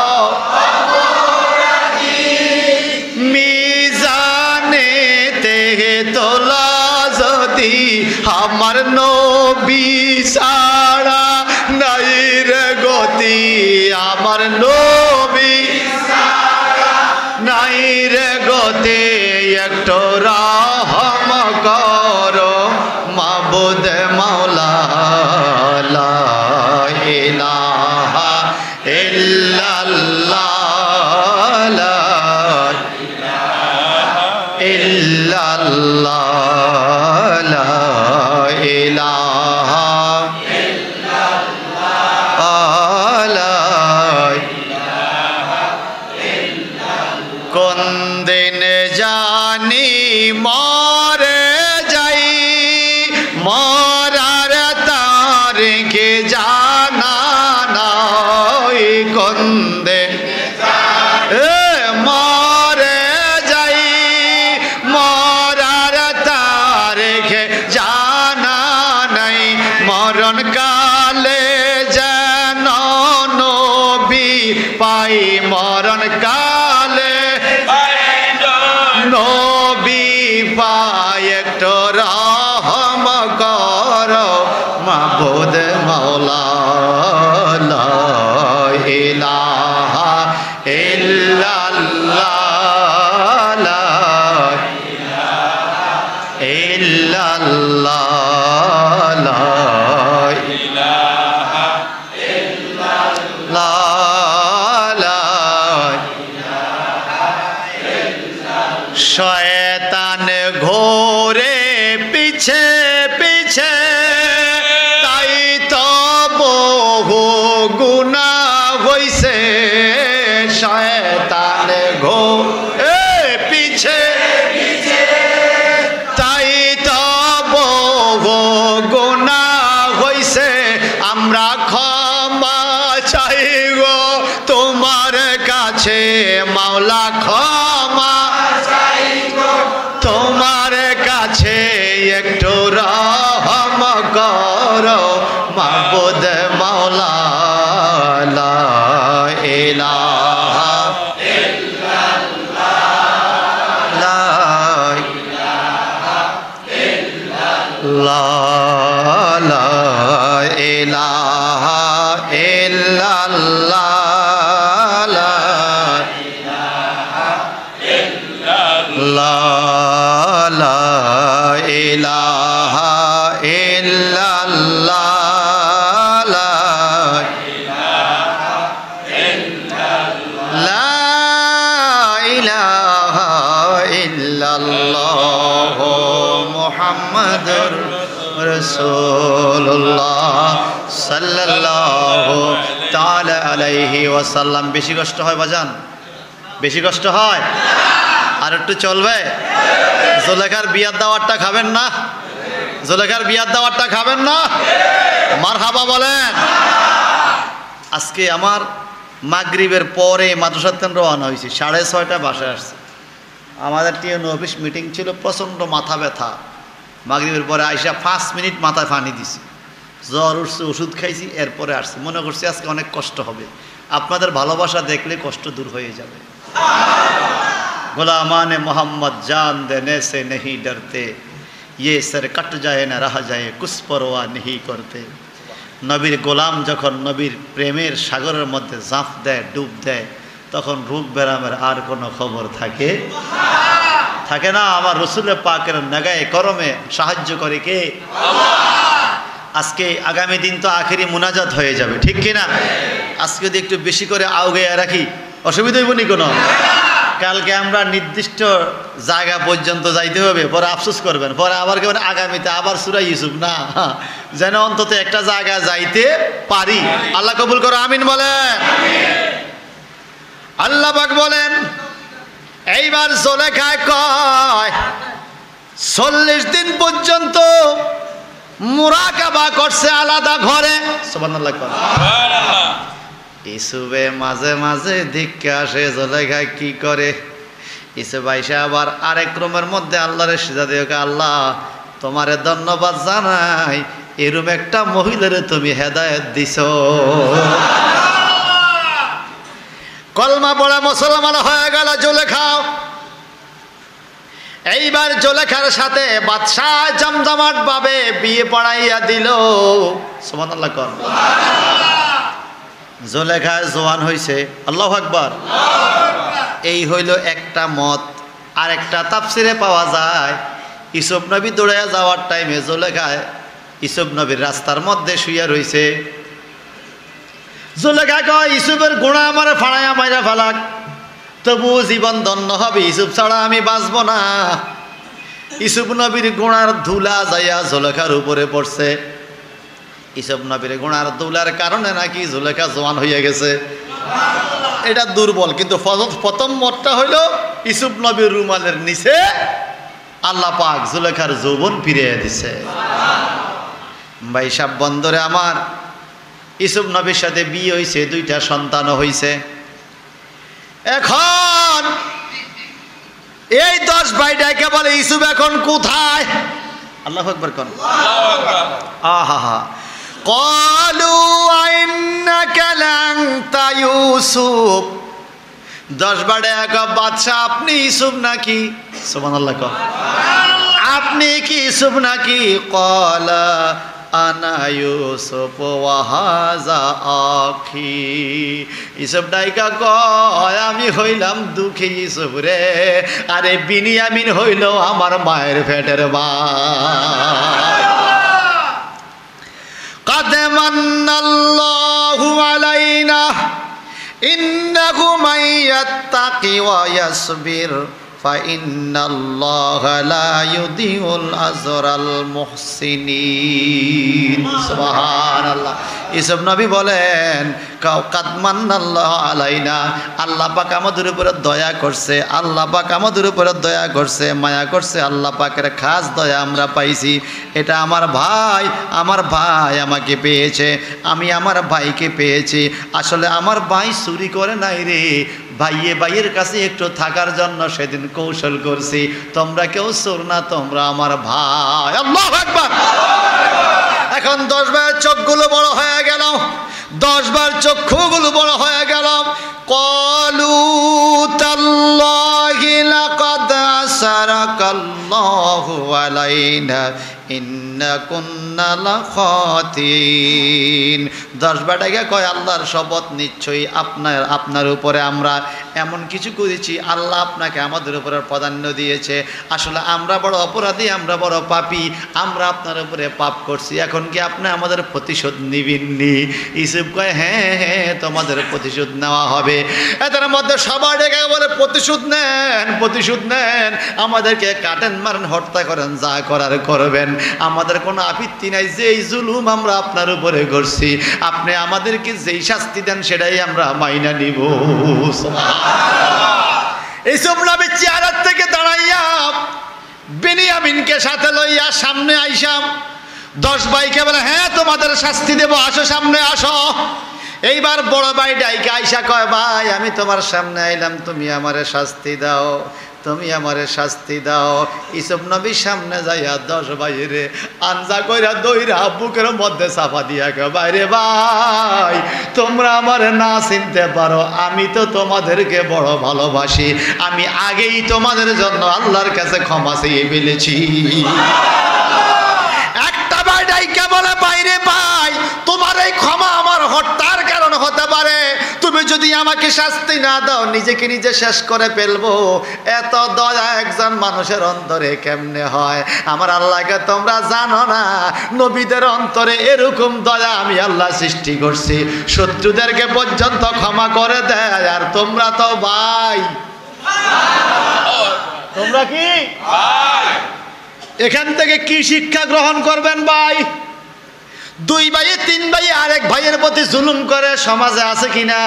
অপরাধী তোলা যদি আমার নবী ছাড়া নাই রে গতি আমার নবী নাই রে গতি একটু রহম করো মাবুদ মাওলা লা ইলাহা ইল্লাল্লাহ লা ইলাহা ইল্লাল্লাহ লা ইলাহা কোন দিন জানি মরে যাই মরার তারিখে জানা নাই কোন দিন মরে যাই মরার তারিখে জানা নাই মরণ কালে যেন নবী পাই মরণ কালে নবী পাই একটু রহম করো মাবুদ মাওলা লা ইলাহা ইল্লাল্লাহ লা ইলাহা ইল্লাল্লাহ লা ইলাহা ইল্লাল্লাহ শয়তান ঘোরে পিছে পিছে তাই তো বহু গুনাহ হইছে শয়তান ঘোরে পিছে পিছে তাই তো বহু গুনাহ হইছে আমরা ক্ষমা চাই গো তোমার কাছে মাওলা ক্ষমা তোমার কাছে একটু রহম করো মাবুদ মাওলা লা ইলাহা ইল্লাল্লাহ লা ইলাহা ইল্লাল্লাহ লা ইলাহা ইল্লাল্লাহ লা ইলাহা ইল্লাল্লাহ লা ইলাহা ইল্লাল্লাহ লা ইলাহা ইল্লাল্লাহ মুহাম্মাদুর রাসূলুল্লাহ সাল্লাল্লাহু তাআলা আলাইহি ওয়াসাল্লাম। বেশি কষ্ট হয় বাজান? বেশি কষ্ট হয়? আর একটু চলবে? জুলেখার বিয়ার দাওয়াতটা খাবেন না? জুলেখার বিয়ার দাওয়াতটা খাবেন না? মারহাবা বলেন। আজকে আমার মাগরিবের পরে মাদ্রাসার থেকে রওনা হয়েছি, 6:30 বাসায় আসছে। আমাদের টিএন অফিস মিটিং ছিল, প্রচণ্ড মাথা ব্যথা। মাগরিবের পরে আইসা 5 মিনিট মাথায় পানি দিছি, জ্বর উঠছে, ওষুধ খাইছি, এরপরে আসছি। মনে করছি আজকে অনেক কষ্ট হবে। আপনাদের ভালোবাসা দেখলে কষ্ট দূর হয়ে যাবে। गुलामान मोहम्मद जान देने से नहीं डरते, ये सर कट जाए ना रह जाए कुछ परवाह नहीं करते। नबीर गोलाम जखन नबीर प्रेमेर सागरेर मध्य झाँप देय डूब देय तखन रोग बेरामेर आर कोनो खबर थाके থাকে না। আমার রসুলের পাকের নাগায়ে করমে সাহায্য করে কে? আজকে আগামী দিন তো আখেরি মুনাজাত হয়ে যাবে, ঠিক কি না? আজকে যদি একটু বেশি করে আওগাইয়া রাখি অসুবিধা হইব নি কোনো? কালকে আমরা নির্দিষ্ট জায়গা পর্যন্ত যাইতে হবে, পরে আফসোস করবেন, পরে আবার কেমন আগামীতে আবার সূরা ইউসুফ না, যেন অন্তত একটা জায়গা যাইতে পারি। আল্লাহ কবুল করো, আমিন বলেন। আল্লাহ পাক বলেন এইবার জুলেখায় কয় 40 দিন পর্যন্ত মুরাকাবা করছে আলাদা ঘরে। সুবহানাল্লাহ। ইসুবে মাঝে মাঝে দিকে আসে, জুলেখা কি করে? ইসুফ আইসা আবার আরেক রুমের মধ্যে আল্লাহরে সিজদা দিয়ে আল্লাহ তোমারে ধন্যবাদ জানাই, এরকম একটা মহিলারে তুমি হেদায়েত দিছো। কলমা পড়া মুসলমান হয়ে গেল জুলেখা। এইবার জুলেখার সাথে বাদশাহ জমজমাট ভাবে বিয়ে পড়াইয়া দিল। সুবহানাল্লাহ কর। জুলেখা জওয়ান হইছে। আল্লাহু আকবার। এই হইল একটা মত। আর একটা তাফসিরে পাওয়া যায় ইউসুফ নবী দৌড়াইয়া যাওয়ার টাইমে জুলেখায় ইউসুফ নবীর রাস্তার মধ্যে শুইয়া রইছে। জুলেখা কয় ইউসুফের গুণা আমার ফাড়াইয়া মাইরা ফালাক, তবু জীবন ধন্য হবে, ইউসুফ ছাড়া আমি বাঁচব না। ইউসুফ নবীর গুণার ধুলা যাইয়া জুলেখার উপরে পড়ছে। ইউসুফ নবীর গুণার ধুলার কারণে নাকি জুলেখা জওয়ান হইয়া গেছে। এটা দুর্বল, কিন্তু প্রথম মতটা হইল ইউসুফ নবীর রুমালের নিচে আল্লাহ পাক জুলেখার যৌবন ফিরিয়ে দিছে। ভাই সাহেব বন্দরে আমার ইউসুফ নবীর সাথে বিয়ে হইছে, 2টা সন্তানও হইছে। এখন এই 10 ভাই ডাকে বলে ইউসুফ এখন কোথায়? আল্লাহু আকবার কোন। আহা ক্বালু ইন্নাকা লানতা ইউসুফ। 10 ভাই ডাকে বাদশা আপনি ইউসুফ নাকি? সুবহানাল্লাহ কর। আপনি কি ইউসুফ নাকি? ক্বালা আনা ইউসুফ ওয়া হাযা আখি। ইউসুফ ডাইকা কয় আমি হইলাম দুঃখী ইউসুফ রে, আরে বিনিয়ামিন হইল আমার মায়ের পেটের ভাই। قد من الله علينا إنه من يتقي ويصبر فإن الله لا يضيع أجر المحسنين سبحان الله ইউসুফ নবী বলেন কাদ মান্নাল্লাহু আলাইনা, আল্লাহ পাক আমাদের উপরে দয়া করছে, আল্লাহ পাক আমাদের উপরে দয়া করছে, মায়া করছে, আল্লাহ পাকের খাস দয়া আমরা পাইছি। এটা আমার ভাই আমাকে পেয়েছে, আমি আমার ভাইকে পেয়েছি। আসলে আমার ভাই চুরি করে নাই রে, ভাইয়ের কাছে একটু থাকার জন্য সেদিন কৌশল করছি। তোমরা কেউ চোর না, তোমরা আমার ভাই। আল্লাহু আকবার। এখন 10 ভাইয়ের চোখগুলো বড় হয়ে গেল, 10 ভাইয়ের চক্ষুগুলো বড় হয়ে গেল। ক্বালু তাল্লাহি লাকাদ আসারাকাল্লাহু আলাইনা ইন্না কুন্না লাখাতিন। 10 বেটাকে কয় আল্লাহর শপথ নিশ্চয়ই আপনার উপরে আমরা এমন কিছু করেছি, আল্লাহ আপনাকে আমাদের উপরে প্রাধান্য দিয়েছে। আসলে আমরা বড় অপরাধী, আমরা বড় পাপী, আমরা আপনার উপরে পাপ করছি। এখন কি আপনি আমাদের প্রতিশোধ নিবেননি? ইউসুফ কয় হ্যাঁ তোমাদের প্রতিশোধ নেওয়া হবে। এদের মধ্যে সবাই ডেকে বলে প্রতিশোধ নেন, আমাদেরকে কাটেন, মারেন, হত্যা করেন, যা করার করবেন, আমাদের কোনো আপত্তি নাই। যেই জুলুম আমরা আপনার উপরে করছি, আপনি আমাদেরকে যেই শাস্তি দেন সেটাই আমরা মাইনা নিব। এইসব নবী চেহারা থেকে দাঁড়াইয়া বিনিয়ামিনকে সাথে লইয়া সামনে আইসাম। 10 ভাইকে বলে হ্যাঁ তোমাদের শাস্তি দেব, আসো সামনে আসো। এইবার বড় ভাই ডাইকে আইসা কয় ভাই আমি তোমার সামনে আইলাম, তুমি আমারে শাস্তি দাও, তুমি আমারে শাস্তি দাও। ইউসুফ নবীর সামনে যাইয়া 10 ভাইরে আনজা কইরা দইরা বুকের মধ্যে চাপা দিয়া কয় বাইরে ভাই তোমরা আমারে না চিনতে পারো, আমি তো তোমাদেরকে বড় ভালোবাসি, আমি আগেই তোমাদের জন্য আল্লাহর কাছে ক্ষমা চেয়ে ফেলেছি। একটা ভাই ডাইকা বলে বাইরে ভাই তোমার এই ক্ষমা আমার হত্যার কারণ হতে পারে, তুমি যদি আমাকে শাস্তি না দাও নিজেকে নিজে শেষ করে ফেলবো। এত দয়া একজন মানুষের অন্তরে কেমনে হয়? আমার আল্লাহকে তোমরা জানো না, নবীদের অন্তরে এরকম দয়া আমি আল্লাহ সৃষ্টি করছি, শত্রুদেরকে পর্যন্ত ক্ষমা করে দেয়। আর তোমরা তো ভাই, তোমরা কি এখান থেকে কি শিক্ষা গ্রহণ করবেন ভাই? 2 ভাই 3 ভাই আরেক ভাইয়ের প্রতি জুলুম করে সমাজে আছে কিনা?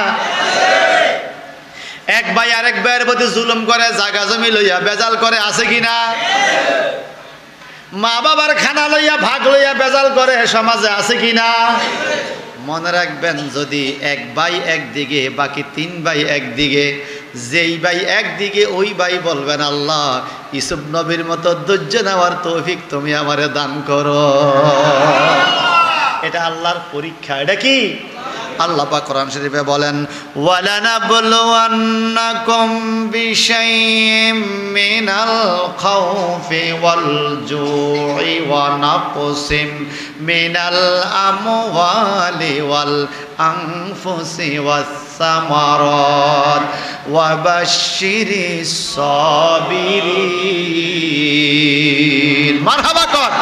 এক ভাই আরেক ভাইয়ের প্রতি জুলুম করে, জায়গা জমি লইয়া বেজাল করে, আছে কিনা? মা বাবার খানা লইয়া ভাগ লইয়া বেজাল করে, সমাজে আছে কিনা? মনে রাখবেন যদি এক ভাই একদিকে বাকি 3 ভাই একদিকে, যেই ভাই একদিকে ওই ভাই বলবেন আল্লাহ ইউসুফ নবীর মতো ধৈর্য নেওয়ার তৌফিক তুমি আমারে দান করো। এটা আল্লাহর পরীক্ষা। এটা কি? আল্লাহ পাক কোরআন শরীফে বলেন ওয়ালানাবলুওয়ান্নাকুম বিশাইইম মিনাল খাউফি ওয়াল জুই ওয়া নাকসিম মিনাল আমওয়ালি ওয়াল আনফুসি ওয়াস সামারাত ওয়া বাশশিরিস সাবিরিন। মারহাবা কর।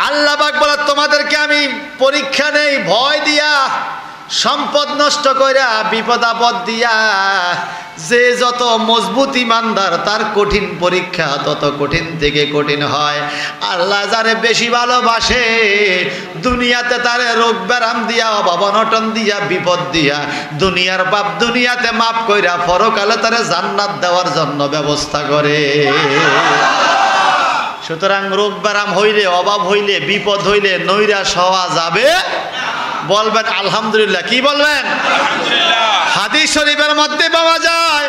আল্লাহ পাক বলে তোমাদেরকে আমি পরীক্ষা নেই ভয় দিয়া, সম্পদ নষ্ট কইরা, বিপদ আপদ দিয়া। যে যত মজবুত ইমানদার তার কঠিন পরীক্ষা তত কঠিন থেকে কঠিন হয়। আল্লাহ যারে বেশি ভালোবাসে দুনিয়াতে তারে রোগ ব্যারাম দিয়া, অভাব অনটন দিয়া, বিপদ দিয়া, দুনিয়ার পাপ দুনিয়াতে মাফ কইরা পরকালে তারে জান্নাত দেওয়ার জন্য ব্যবস্থা করে। সুতরাং রোগ ব্যারাম হইলে, অভাব হইলে, বিপদ হইলে নৈরাশ হওয়া যাবে। বলবেন আলহামদুলিল্লাহ। কি বলবেন? হাদিস শরীফের মধ্যে পাওয়া যায়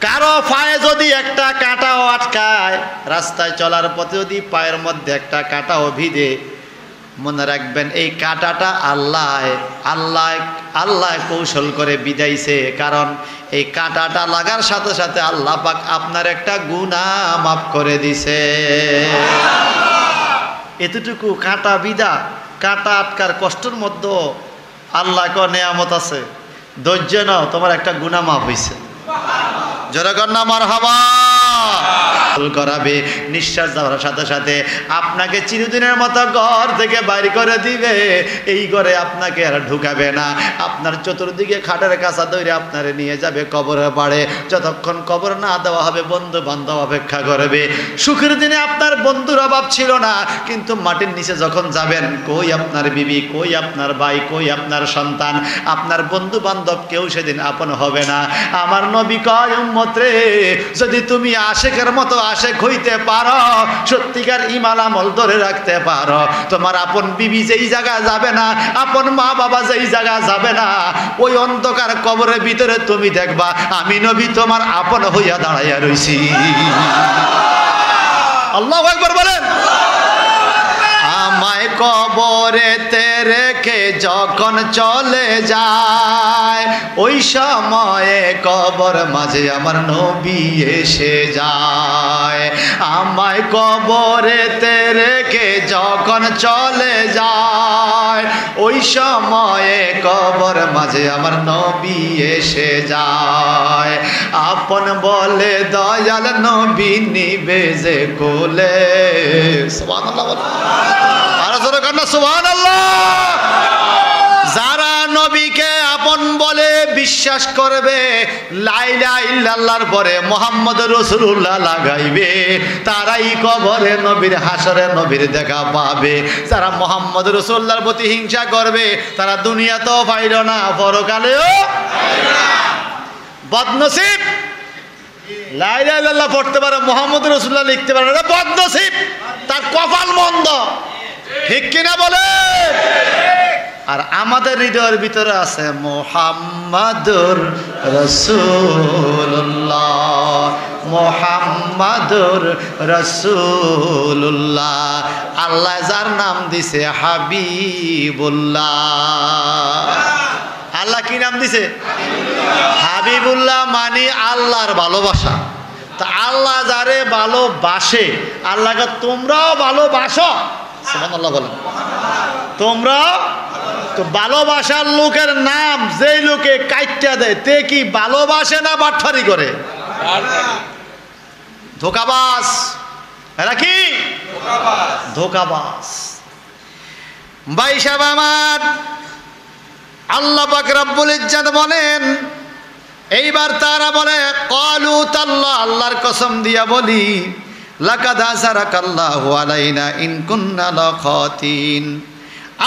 কারো পায়ে যদি একটা কাঁটাও আটকায়, রাস্তায় চলার পথে যদি পায়ের মধ্যে একটা কাঁটাও ভিদে, মনে রাখবেন এই কাঁটাটা আল্লাহ কৌশল করে বিদাইছে। কারণ এই কাঁটাটা লাগার সাথে সাথে আল্লাহ পাক আপনার একটা গুনাহ মাফ করে দিছে। এতটুকু কাঁটা বিদা, কাঁটা আটকার কষ্টের মধ্যে আল্লাহ ক নেয়ামত আছে, ধৈর্য নাও, তোমার একটা গুনাহ মাফ হইছে। জোরে কর না মারহাবা। করাবে, নিঃশ্বাস যাওয়ার সাথে সাথে আপনাকে চিরদিনের মতো ঘর থেকে বাইর করে দিবে। এই ঘরে আপনাকে আর ঢুকাবে না, আপনার চতুর্দিকে খাটের কাছা ধরে আপনারে নিয়ে যাবে কবরে পাড়ে। যতক্ষণ কবর না দেওয়া হবে বন্ধু বান্ধব অপেক্ষা করবে। সুখের দিনে আপনার বন্ধুর অভাব ছিল না, কিন্তু মাটির নিচে যখন যাবেন, কই আপনার বিবি, কই আপনার ভাই, কই আপনার সন্তান, আপনার বন্ধু বান্ধব কেউ সেদিন আপন হবে না। আমার নবী কয় উম্মত রে, যদি তুমি আশেকের মতো আশেক হইতে পারো, সত্যিকার ঈমান আমল ধরে রাখতে পারো, তোমার আপন বিবি যেই জায়গা যাবে না, আপন মা বাবা যেই জায়গা যাবে না, ওই অন্ধকার কবরের ভিতরে তুমি দেখবা আমি নবী তোমার আপন হইয়া দাঁড়াইয়া রইছি। আল্লাহু আকবার বলেন। আমায় কবরেতে রেখে যখন চলে যায়, ওই সময়ে কবর মাঝে আমার নবী এসে যায়। আমায় কবরেতে রেখে যখন চলে যায়, ওই সময়ে কবর মাঝে আমার নবী এসে যায়। আপন বলে দয়াল নবী নিবে যে কোলে। সুবহানাল্লাহ বলেন। আর জোরে কান্না সুবহানাল্লাহ। যারা নবীকে আপন বলে বিশ্বাস করবে, লা ইলাহা ইল্লাল্লাহর পরে মুহাম্মদুর রাসূলুল্লাহ লাগাইবে, তারাই কবরে নবীর, হাসরে নবীর দেখা পাবে। যারা মুহাম্মদুর রাসূলুল্লাহর প্রতি হিংসা করবে, তারা দুনিয়াতেও পাইল না, পরকালেও পাইল না। বদনসিব। লা ইলাহা ইল্লাল্লাহ পড়তে পারে, মুহাম্মদুর রাসূলুল্লাহ লিখতে পারে না, বদনসিব, তার কপাল মন্দ। ঠিক কিনা বলে? আর আমাদের হৃদয়ের ভিতরে আছে মুহাম্মাদুর রাসূলুল্লাহ, মুহাম্মাদুর রাসূলুল্লাহ। আল্লাহ যার নাম দিছে হাবিবুল্লাহ। আল্লাহ কি নাম দিছে? হাবিবুল্লাহ, মানে আল্লাহর ভালোবাসা। তা আল্লাহ যারে ভালোবাসে, আল্লাহকে তোমরাও ভালোবাসো। সুবহানাল্লাহ বলেন। তোমরা তো ভালোবাসার লোকের নাম যেই লোকে কাইটটা দেয়, তে কি ভালোবাসে না বাটফারি করে? ধোকাবাজ। এরা কি ধোকাবাজ। ভাই সাহেব আমার, আল্লাহ পাক রব্বুল ইজ্জত বলেন, এইবার তারা বলে ক্বালু তাল্লাহ, আল্লাহর কসম দিয়া বলি, লাকাদ আযারাকাল্লাহু আলাইনা ইন কুন্না লাখাতিন।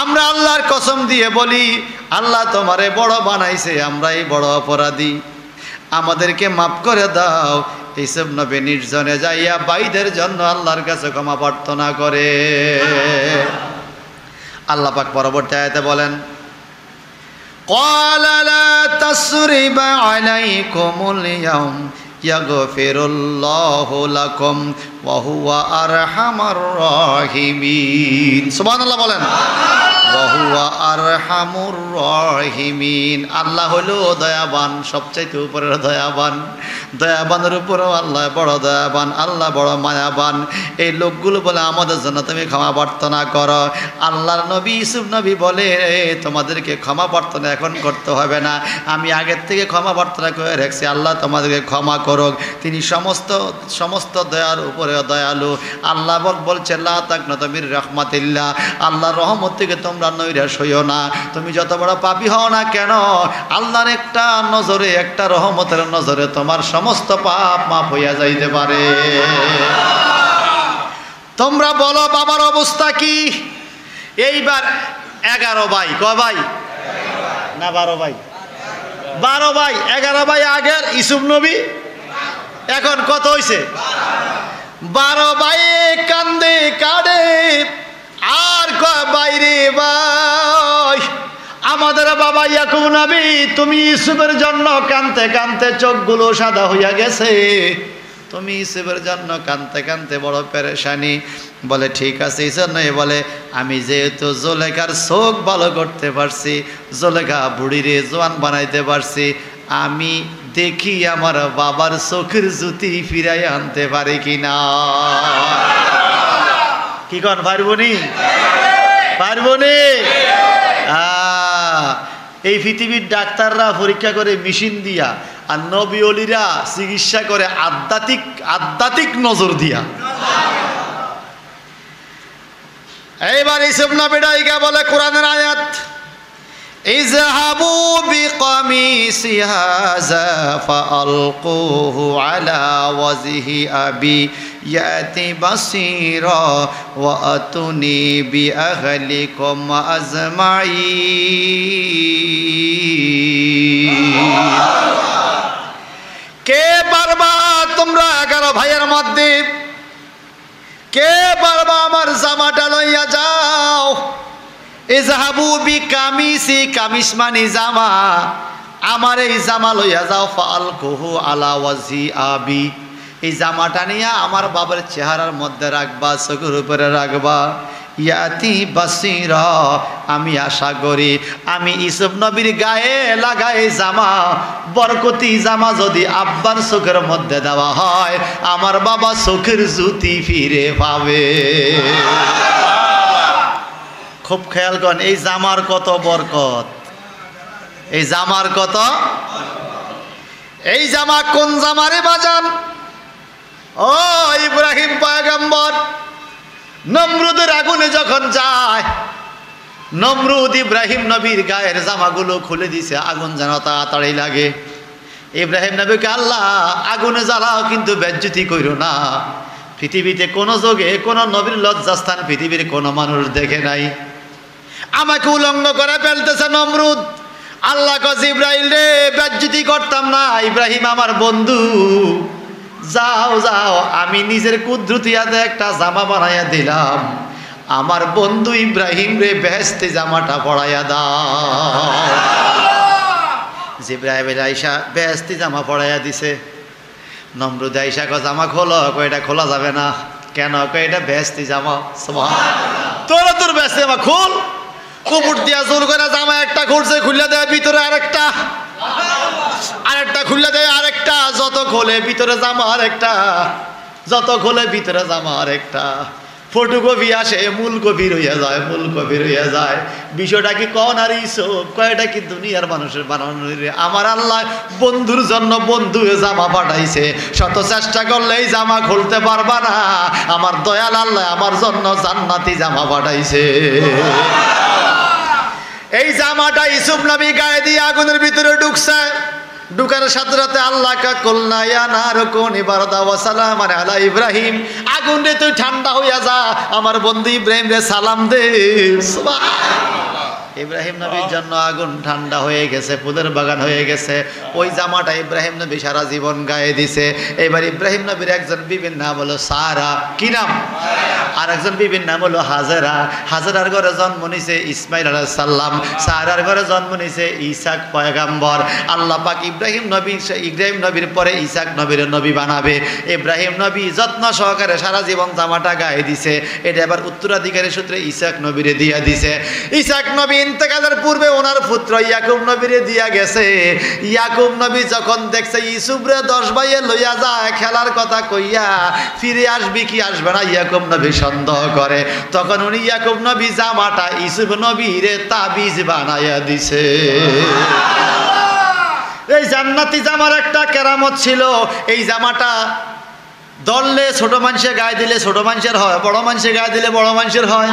আমরা আল্লাহর কসম দিয়ে বলি, আল্লাহ তোমারে বড় বানাইছে, আমরাই বড় অপরাধী, আমাদেরকে মাফ করে দাও। এইসব নবী নির্জনে যাইয়া বাইদের জন্য আল্লাহর কাছে ক্ষমা প্রার্থনা করে। আল্লাহ পাক পরবর্তী আয়াতে বলেন, ক্বালা লা তাসরিবা আলাইকুমুল ইয়াওম ইয়াগফিরুল্লাহু লাকুম ওয়া হুয়া আরহামার রাহিমিন। সুবহানাল্লাহ বলেন। ওয়া হুয়া আরহামুর রাহিমিন। আল্লাহ হলো দয়াবান, সবচাইতে উপরের দয়াবান। দয়াবানের উপরেও আল্লাহ বড় দয়াবান, আল্লাহ বড় মায়াবান। এই লোকগুলো বলে আমাদের জন্য তুমি ক্ষমা প্রার্থনা করো। আল্লাহর নবী ইউসুফ নবী বলে তোমাদেরকে ক্ষমা প্রার্থনা এখন করতে হবে না, আমি আগের থেকে ক্ষমা প্রার্থনা করে রাখছি, আল্লাহ তোমাদেরকে ক্ষমা করুক। তিনি সমস্ত দয়ার উপরে দয়ালু। আল্লাহ বলছে লা তাকনাতু মির রাহমাতিল্লাহ, আল্লাহর রহমত থেকে তোমরা নৈরাশ হইও না। তুমি যত বড় পাপী হও না কেন, আল্লাহর একটা নজরে, একটা রহমতের নজরে তোমার সমস্ত পাপ মাফ হইয়া যাইতে পারে। তোমরা বলো বাবার অবস্থা কি? এইবার 11 ভাই, কয় ভাই না 12 ভাই? 12 ভাই, 11 ভাই আগের ইউসুফ নবী, এখন কত হইছে? 12 ভাই কান্দে কাঁদে আর কয় বাইরে ভাই আমাদের বাবা ইয়াকুব নবী তুমি ইউসুফের জন্য কাঁদতে কাঁদতে চোখগুলো সাদা হইয়া গেছে, তুমি ইউসুফের জন্য কাঁদতে কাঁদতে বড় পেরেশানি। বলে ঠিক আছে ইউসুফ নয়, বলে আমি যেহেতু জুলেখার চোখ ভালো করতে পারছি, জুলেখা বুড়িরে জোয়ান বানাইতে পারছি, আমি দেখি আমার বাবার চোখের জ্যোতি ফিরাই আনতে পারি কিনা। কি কন পারবনি? পারবনি? এই পৃথিবীর ডাক্তাররা পরীক্ষা করে মেশিন দিয়া, আর নবী ওলিরা চিকিৎসা করে আধ্যাত্মিক নজর দিয়া। এইবার ইউসুফ নবীরা বলে কোরআনের আয়াত, ইযহাবু বিকামিসি হাযা ফাআলকুহু আলা ওয়াজহি আবি ইয়াতি বাসীরা ওয়া আতুনি বিআহলিকুম আজমাইন। কে পারবা তোমরা 11 ভাইয়ের মধ্যে, কে পারবা আমার জামাটা লইয়া যাও? ইযহাবু বিকামিসি, কামিস মানে জামা, আমার এই জামা লইয়া যাও, ফাআলকুহু আলা ওয়াজহি আবি, এই জামাটা নিয়ে আমার বাবার চেহারার মধ্যে রাখবা, চোখের উপরে রাখবা। ইয়াতি বাসীরা, আমি আশা করি আমি ইউসুফ নবীর গায়ে লাগাই জামা, বরকতি জামা যদি আব্বার চোখের মধ্যে দেওয়া হয়, আমার বাবা চোখের জ্যোতি ফিরে পাবে। খুব খেয়াল করেন এই জামার কত বরকত, এই জামার কত। এই জামা কোন জামারে বাজান? ও ইব্রাহিম পয়গম্বর নমরুদের আগুনে যখন যায়, নমরুদ ইব্রাহিম নবীর গায়ের জামাগুলো খুলে দিছে, আগুন যেন তাড়াতাড়ি লাগে। ইব্রাহিম নবীকে আল্লাহ আগুনে জ্বালাও কিন্তু বেজ্জতি কইরো না। পৃথিবীতে কোনো যুগে কোনো নবীর লজ্জাস্থান পৃথিবীর কোনো মানুষ দেখে নাই। আমাকে উলঙ্গ করে ফেলতেছে নমরুদ। আল্লাহ কয় ইব্রাহিম রে, বেজ্জতি করতাম না, ইব্রাহিম আমার বন্ধু, যাও যাও, আমি নিজের কুদরতিয়াতে একটা জামা বানাইয়া দিলাম, আমার বন্ধু ইব্রাহিম রে বেহেশতি জামাটা পরাইয়া দাও। জিবরাইল আইসা বেহেশতি জামা পরাইয়া দিছে। নমরুদ আইসা কয় জামা খোলো, কয় এটা খোলা যাবে না। কেন? কয় এটা বেহেশতি জামা। সুবহানাল্লাহ। তোর বেহেশতি জামা খোল। কুপুর দিয়া জোর করে জামা একটা খুলছে, খুলে দেয় ভিতরে আরেকটা, আরেকটা খুলে দেয় আরেকটা, যত খোলে ভিতরে জামা আরেকটা, যত খোলে ভিতরে জামা আরেকটা। ফটোকপি আসে, মূল কপি রইয়া যায়, মূল কপি রইয়া যায়। বিষয়টা কি কন আর ইসব কয়টা কি দুনিয়ার মানুষের বানানো রে। আমার আল্লাহ বন্ধুর জন্য বন্ধু জামা পাঠাইছে, শত চেষ্টা করলে এই জামা খুলতে পারবা না। আমার দয়াল আল্লাহ আমার জন্য জান্নাতি জামা পাঠাইছে। এই জামাটা ইউসুফ নবী গায়ে দিয়ে আগুনের ভিতরে ঢুকছে। ঢুকার সাথে সাথে আল্লাহ কা কুলনা ইয়া নারু কুনি বারদা ওয়া সালামান আলা ইব্রাহিম, আগুন রে তুই ঠান্ডা হইয়া যা, আমার বন্ধু ইব্রাহিম রে সালাম দে। সুবহানাল্লাহ। ইব্রাহিম নবীর জন্য আগুন ঠান্ডা হয়ে গেছে, ফুলের বাগান হয়ে গেছে। ওই জামাটা ইব্রাহিম নবী সারা জীবন গায়ে দিছে। এবার ইব্রাহিম নবীর একজন বিবির নাম হলো সারা, কি নাম? আর একজন বিবির নাম হলো হাজেরা। হাজেরার ঘরে জন্ম নিছে ইসমাইল আলাইহিস সালাম, সারার ঘরে জন্ম নিছে ইসাক পয়গাম্বর। আল্লাহ পাক ইব্রাহিম নবীর পরে ইসাক নবীর নবী বানাবে। ইব্রাহিম নবী যত্ন সহকারে সারা জীবন জামাটা গায়ে দিছে। এটা এবার উত্তরাধিকারী সূত্রে ইসাক নবীরে দিয়া দিছে। ইসাক নবী ইন্তেকালের পূর্বে ওনার পুত্র ইয়াকুব নবীরে দিয়া গেছে। ইয়াকুব নবী যখন দেখছে ইউসুফরে 10 ভাইয়ে লইয়া যায় খেলার কথা কইয়া, ফিরে আসবি কি আসবে না ইয়াকুব নবী সন্দেহ করে, তখন উনি ইয়াকুব নবী জামাটা ইউসুফ নবীরে তাবিজ বানাইয়া দিছে। এই জান্নাতি জামার একটা কেরামত ছিল, এই জামাটা দললে ছোট মানুষে গায়ে দিলে ছোট মানুষের হয়, বড় মানুষে গায়ে দিলে বড় মানুষের হয়।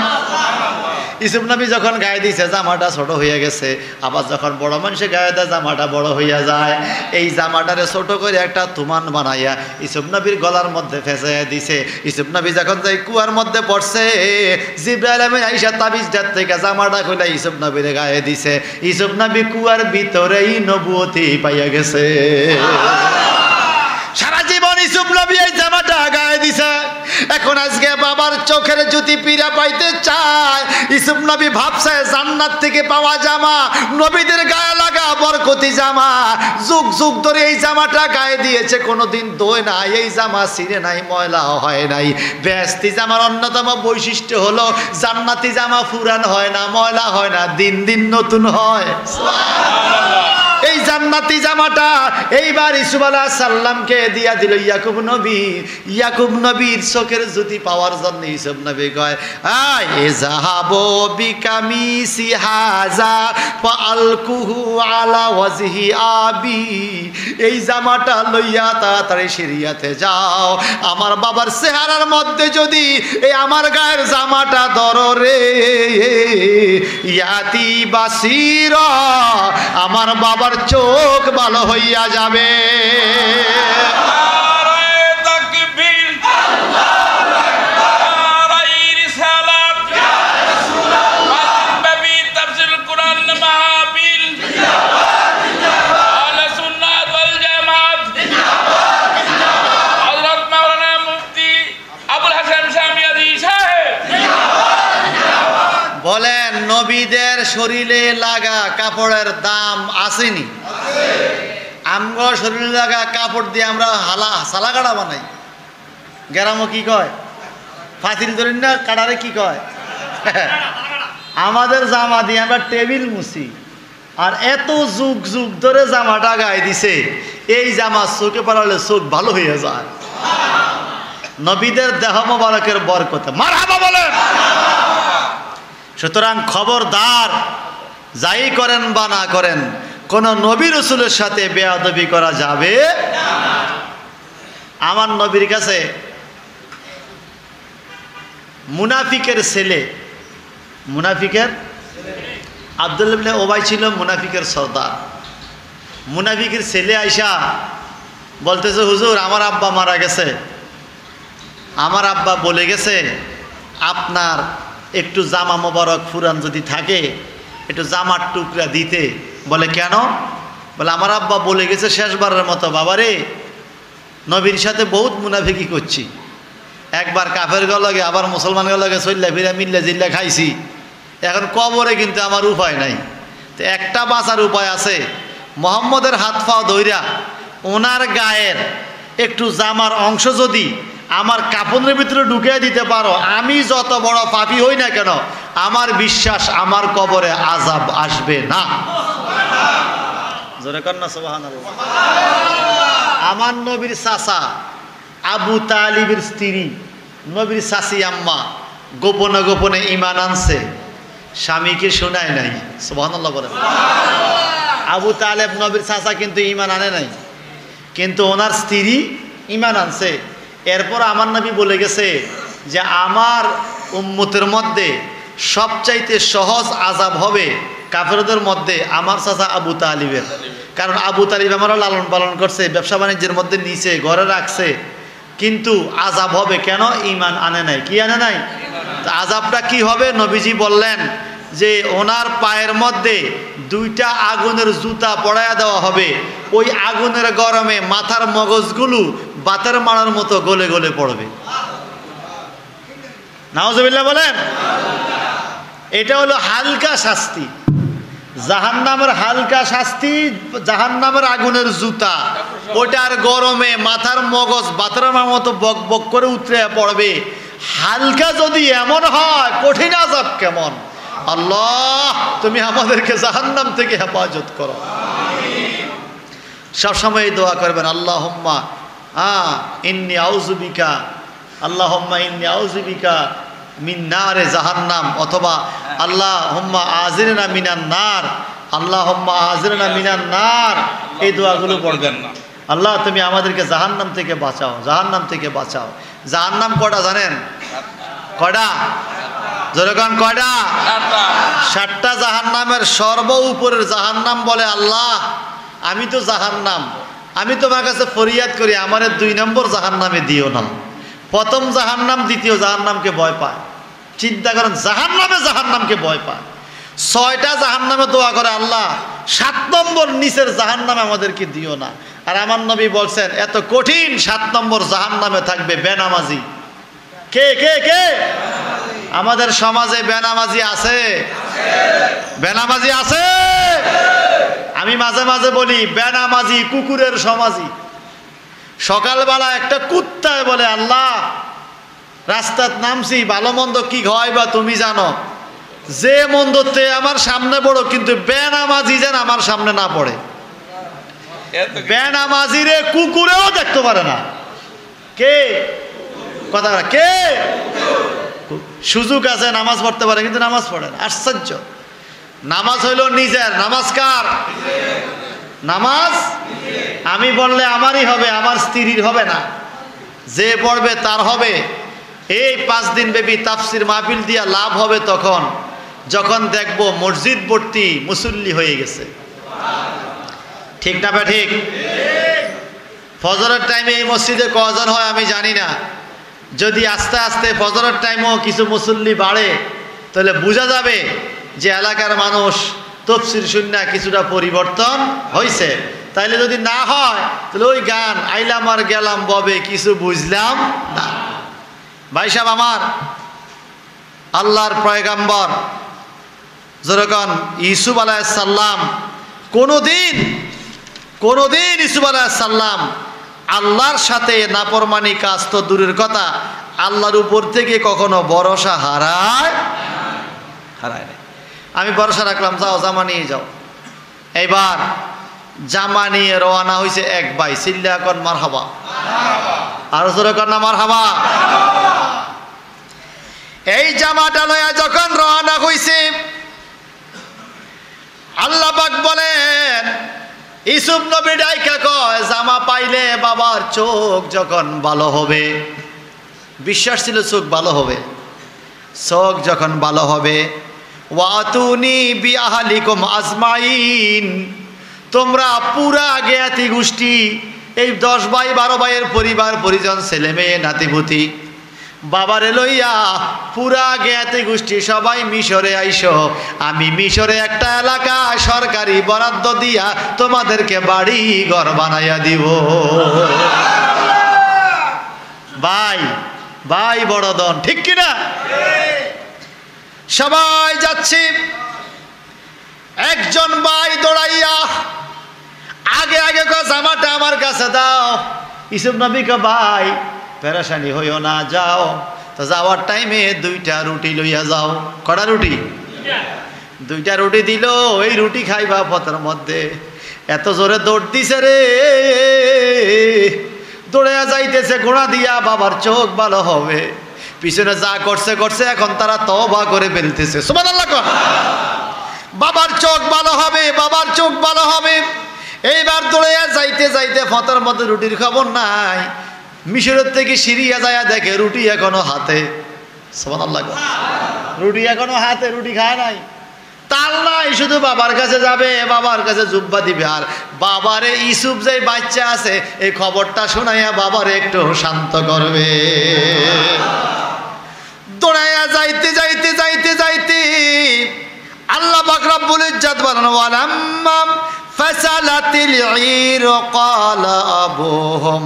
ইউসুফ নবী যখন গায়ে দিয়েছে জামাটা ছোট হয়ে গেছে, আবার যখন বড় মানুষে গায়ে দেয় জামাটা বড় হইয়া যায়। এই জামাটারে ছোট করে একটা তুমান বানাইয়া ইউসুফ নবীর গলার মধ্যে ফেঁসাইয়া দিছে। ইউসুফ নবী যখন যাই কুয়ার মধ্যে পড়ছে, জিবরাইল আমিন আইসা তাবিজটার থেকে জামাটা খুলে ইউসুফ নবীর গায়ে দিছে। ইউসুফ নবী কুয়ার ভিতরেই নবুয়তি পাইয়া গেছে। সারা জীবন ইউসুফ নবী এই জামাটা গায়ে দিছে। এখন আজকে বাবার চোখের জ্যোতি পীড়া পাইতে চায়, ইউসুফ নবী ভাবছে জান্নাত থেকে পাওয়া জামা, নবীদের গায়ে লাগা বরকতি জামা, যুগ যুগ ধরে এই জামাটা গায়ে দিয়েছে, কোনোদিন ধোয় নাই, এই জামা ছিঁড়ে নাই, ময়লা হয় নাই। বেহেশতি জামার অন্যতম বৈশিষ্ট্য হলো জান্নাতি জামা পুরান হয় না, ময়লা হয় না, দিন দিন নতুন হয়। এই জান্নাতি জামাটা এইবার ইউসুফ আলাইহিস সালামকে দিয়া দিল ইয়াকুব নবী। ইয়াকুব নবীর চোখের জ্যোতি পাওয়ার জন্য ইউসুফ নবী কয়, আয় যাহাবু বিকামিসি হাযা ফাআলকুহু আলা ওয়াজহি আবি। এই জামাটা লইয়া তাড়াতাড়ি সিরিয়াতে যাও, আমার বাবার চেহারার মধ্যে যদি এই আমার গায়ের জামাটা ধরো রে, ইয়াতি বাসিরা, আমার বাবার চোখ ভালো হইয়া যাবে। বলেন নবীদের শরীরে লাগা কাপড়ের দাম আসেনি? আমগো শরীরে লাগা কাপড় দিয়ে আমরা সালা কাটা বানাই। গ্রামও কি কয়? ফাতিল ধরেন না, কাটারে কি কয়? আমাদের জামা দিয়ে আমরা টেবিল মুছি। আর এত যুগ যুগ ধরে জামাটা গায়ে দিছে, এই জামা চোখে পড়ালে চোখ ভালো হয়ে যায়। নবীদের দেহ মোবারকের বরকত, মারহাবা বলেন। সুতরাং খবরদার, যাই করেন বা না করেন, কোন নবী রাসূলের সাথে বেয়াদবি করা যাবে না। আমার নবীর কাছে মুনাফিকের ছেলে, আব্দুল্লাহ ইবনে উবাই ছিল মুনাফিকের সর্দার। মুনাফিকের ছেলে আইসা বলতেছে, হুজুর আমার আব্বা মারা গেছে, আমার আব্বা বলে গেছে আপনার একটু জামা মোবারক ফুরান যদি থাকে একটু জামার টুকরা দিতে। বলে কেন? বলে আমার আব্বা বলে গেছে শেষবারের মতো, বাবারে নবীর সাথে বহুত মুনাফিকি করছি, একবার কাফের গলগে আবার মুসলমান গলগে চল্লা ফিরা মিল্লা জিল্লা খাইছি, এখন কবরে কিন্তু আমার উপায় নাই। তো একটা বাঁচার উপায় আছে, মোহাম্মদের হাত পাও ধইরা ওনার গায়ের একটু জামার অংশ যদি আমার কাপড়ের ভিতরে ঢুকিয়ে দিতে পারো, আমি যত বড় পাপী হই না কেন, আমার বিশ্বাস আমার কবরে আযাব আসবে না। জোরে কর না সুবহানাল্লাহ। আমার নবীর চাচা আবু তালিবের স্ত্রী, নবীর চাচি আম্মা গোপনে গোপনে ঈমান আনছে, স্বামীকে শোনায় নাই। সুবহানাল্লাহ বলেন। আবু তালেব নবীর চাচা কিন্তু ঈমান আনে নাই, কিন্তু ওনার স্ত্রী ঈমান আনছে। এরপর আমার নবী বলে গেছে যে আমার উম্মতের মধ্যে সবচাইতে সহজ আযাব হবে কাফেরদের মধ্যে আমার চাচা আবু তালিবের। কারণ আবু তালিব আমরা লালন পালন করছে, ব্যবসা বাণিজ্যের মধ্যে নিচে ঘরে রাখছে, কিন্তু আযাব হবে কেন? ঈমান আনে নাই। কি আনে নাই? আযাবটা কি হবে? নবীজি বললেন যে ওনার পায়ের মধ্যে 2টা আগুনের জুতা পরাইয়া দেওয়া হবে। ওই আগুনের গরমে মাথার মগজগুলো বাতের মারার মতো গলে গলে পড়বে। নাউজুবিল্লাহ বলেন। এটা হলো হালকা শাস্তি। জাহান্নামের হালকা শাস্তি জাহান্নামের আগুনের জুতা, ওটার গরমে মাথার মগজ বাতের মারার মতো বক বক করে উতরে পড়বে। হালকা যদি এমন হয়, কঠিন আযাব কেমন। আল্লাহ তুমি আমাদেরকে জাহান্নাম থেকে হেফাজত করো। সবসময় দোয়া করবেন, আল্লাহুম্মা ইন্নী আউযু বিকা, আল্লাহুম্মা ইন্নী আউযু বিকা মিন নারে জাহান্নাম, অথবা আল্লাহুম্মা আজিরনা মিনান নার, আল্লাহুম্মা আজিরনা মিনান নার। এই দোয়াগুলো পড়বেন। আল্লাহ তুমি আমাদেরকে জাহান্নাম থেকে বাঁচাও, জাহান্নাম থেকে বাঁচাও। জাহান্নাম কয়টা জানেন? কয়টা? যেরকম কয়টা? 7টা জাহান্নামের সর্ব উপরের জাহান্নাম বলে, আল্লাহ আমি তো জাহান্নাম, আমি তোমার কাছে ফরিয়াদ করি আমারে 2 নম্বর জাহান্নামে দিও না। প্রথম জাহান্নাম দ্বিতীয় জাহান্নামকে ভয় পায়। চিন্তা করেন, জাহান্নামকে ভয় পায়। 6টা জাহান্নামে দোয়া করে, আল্লাহ 7 নম্বর নিচের জাহান্নামে আমাদেরকে দিও না। আর আমার নবী বলছেন এত কঠিন 7 নম্বর জাহান্নামে থাকবে বেনামাজি। কে কে কে? আমাদের সমাজে বেনামাজি আছে? বেনামাজি আছে? আমি মাঝে মাঝে বলি বেনামাজি কুকুরের সমাজি। সকালবেলা একটা কুত্তায় বলে, আল্লাহ রাস্তাত নামছি, ভালো মন্দ কি হয় বা তুমি জানো, যে মন্দতে আমার সামনে পড়ো কিন্তু বেনামাজি যেন আমার সামনে না পড়ে। বেনামাজিরে কুকুরেও দেখতে পারে না। কে কথা? কে? সুযোগ আছে নামাজ পড়তে পারে কিন্তু নামাজ পড়ে না। আশ্চর্য। নামাজ হইল নিজের, নামাজ কার? নামাজ আমি বললে আমারই হবে, আমার স্ত্রীর হবে না। যে পড়বে তার হবে। এই 5 দিন ব্যাপী তাফসির মাহফিল দিয়া লাভ হবে তখন যখন দেখবো মসজিদ ভর্তি মুসল্লি হয়ে গেছে। ঠিক না বে ঠিক? ফজরের টাইমে এই মসজিদে কজন হয় আমি জানি না। যদি আস্তে আস্তে ফজরের টাইমেও কিছু মুসল্লি বাড়ে তাহলে বোঝা যাবে যে এলাকার মানুষ তাফসীর শুনে কিছুটা পরিবর্তন হয়েছে। তাইলে যদি না হয় তাহলে ওই গান আইলাম আর গেলাম ববে কিছু বুঝলাম না। ভাই সাহেব আমার, আল্লাহর পয়গাম্বর যেরকম ইউসুফ আলাইহিস সালাম কোনোদিন ইউসুফ আলাইহিস সালাম আল্লাহর সাথে নাফরমানি কাজ তো দূরের কথা, আল্লাহর উপর থেকে কখনো ভরসা হারায় না। আমি ভরসা রাখলাম, যাও জামা নিয়ে যাও। এইবার জামা নিয়ে রওনা হয়েছে এক ভাই, চিল্লা কন মারহাবা, আর জোরে কন না মারহাবা। এই জামাটা লয়া যখন রওনা হয়েছে, আল্লাহ পাক বলেন ইউসুফ নবী ডাইকা কয় জামা পাইলে বাবার চোখ যখন ভালো হবে, বিশ্বাস ছিল চোখ ভালো হবে, চোখ যখন ভালো হবে, ওয়াতুনি বিআহলিকুম আজমাইন, তোমরা পুরা জ্ঞাতি গোষ্ঠী এই 10 ভাই 12 ভাইয়ের পরিবার পরিজন ছেলে মেয়ে নাতিপুতি বাবারে লইয়া পুরা জ্ঞাতি গোষ্ঠী সবাই মিশরে আইসো, আমি মিশরে একটা এলাকা সরকারি বরাদ্দ দিয়া তোমাদেরকে বাড়ি ঘর বানাইয়া দিব। ভাই ভাই বড় দন, ঠিক কিনা? সবাই যাচ্ছি। একজন ভাই দৌড়াইয়া আগে আগে জামাটা আমার কাছে দাও। ইউসুফ নবী কে ভাই পেরেশানি হইও না, যাও। তো যাওয়ার টাইমে 2টা রুটি লইয়া যাও। কটা রুটি? 2টা রুটি দিল। ওই রুটি খাইবা পথের মধ্যে। এত জোরে দৌড় দিছে রে, দৌড়ে যাইতেছে ঘোড়া দিয়া বাবার চোখ ভালো হবে। পিছনে যা করছে করছে, এখন তারা তওবা করে ফেলতেছে। সুবহানাল্লাহ। বাবার চোখ ভালো হবে, বাবার চোখ ভালো হবে। এইবার দৌড়ে যাইতে যাইতে পথের মধ্যে রুটির খবর নাই। মিশরের থেকে সিরিয়া যায় দেখে রুটি এখনো হাতে। সুবহানাল্লাহ। রুটি এখনো হাতে, রুটি খায় নাই। তার নাই, শুধু বাবার কাছে যাবে, বাবার কাছে জুব্বা দিবে। আর বাবারে ইউসুফ যে বাচ্চা আছে এই খবরটা শোনাইয়া বাবারে একটু শান্ত করবে। দৌড়াইয়া যাইতে যাইতে যাইতে যাইতে আল্লাহ পাক রব্বুল ইজ্জত বলেন ওয়ালাম্মা ফাসালাতিল ঈর ক্বালা আবুহুম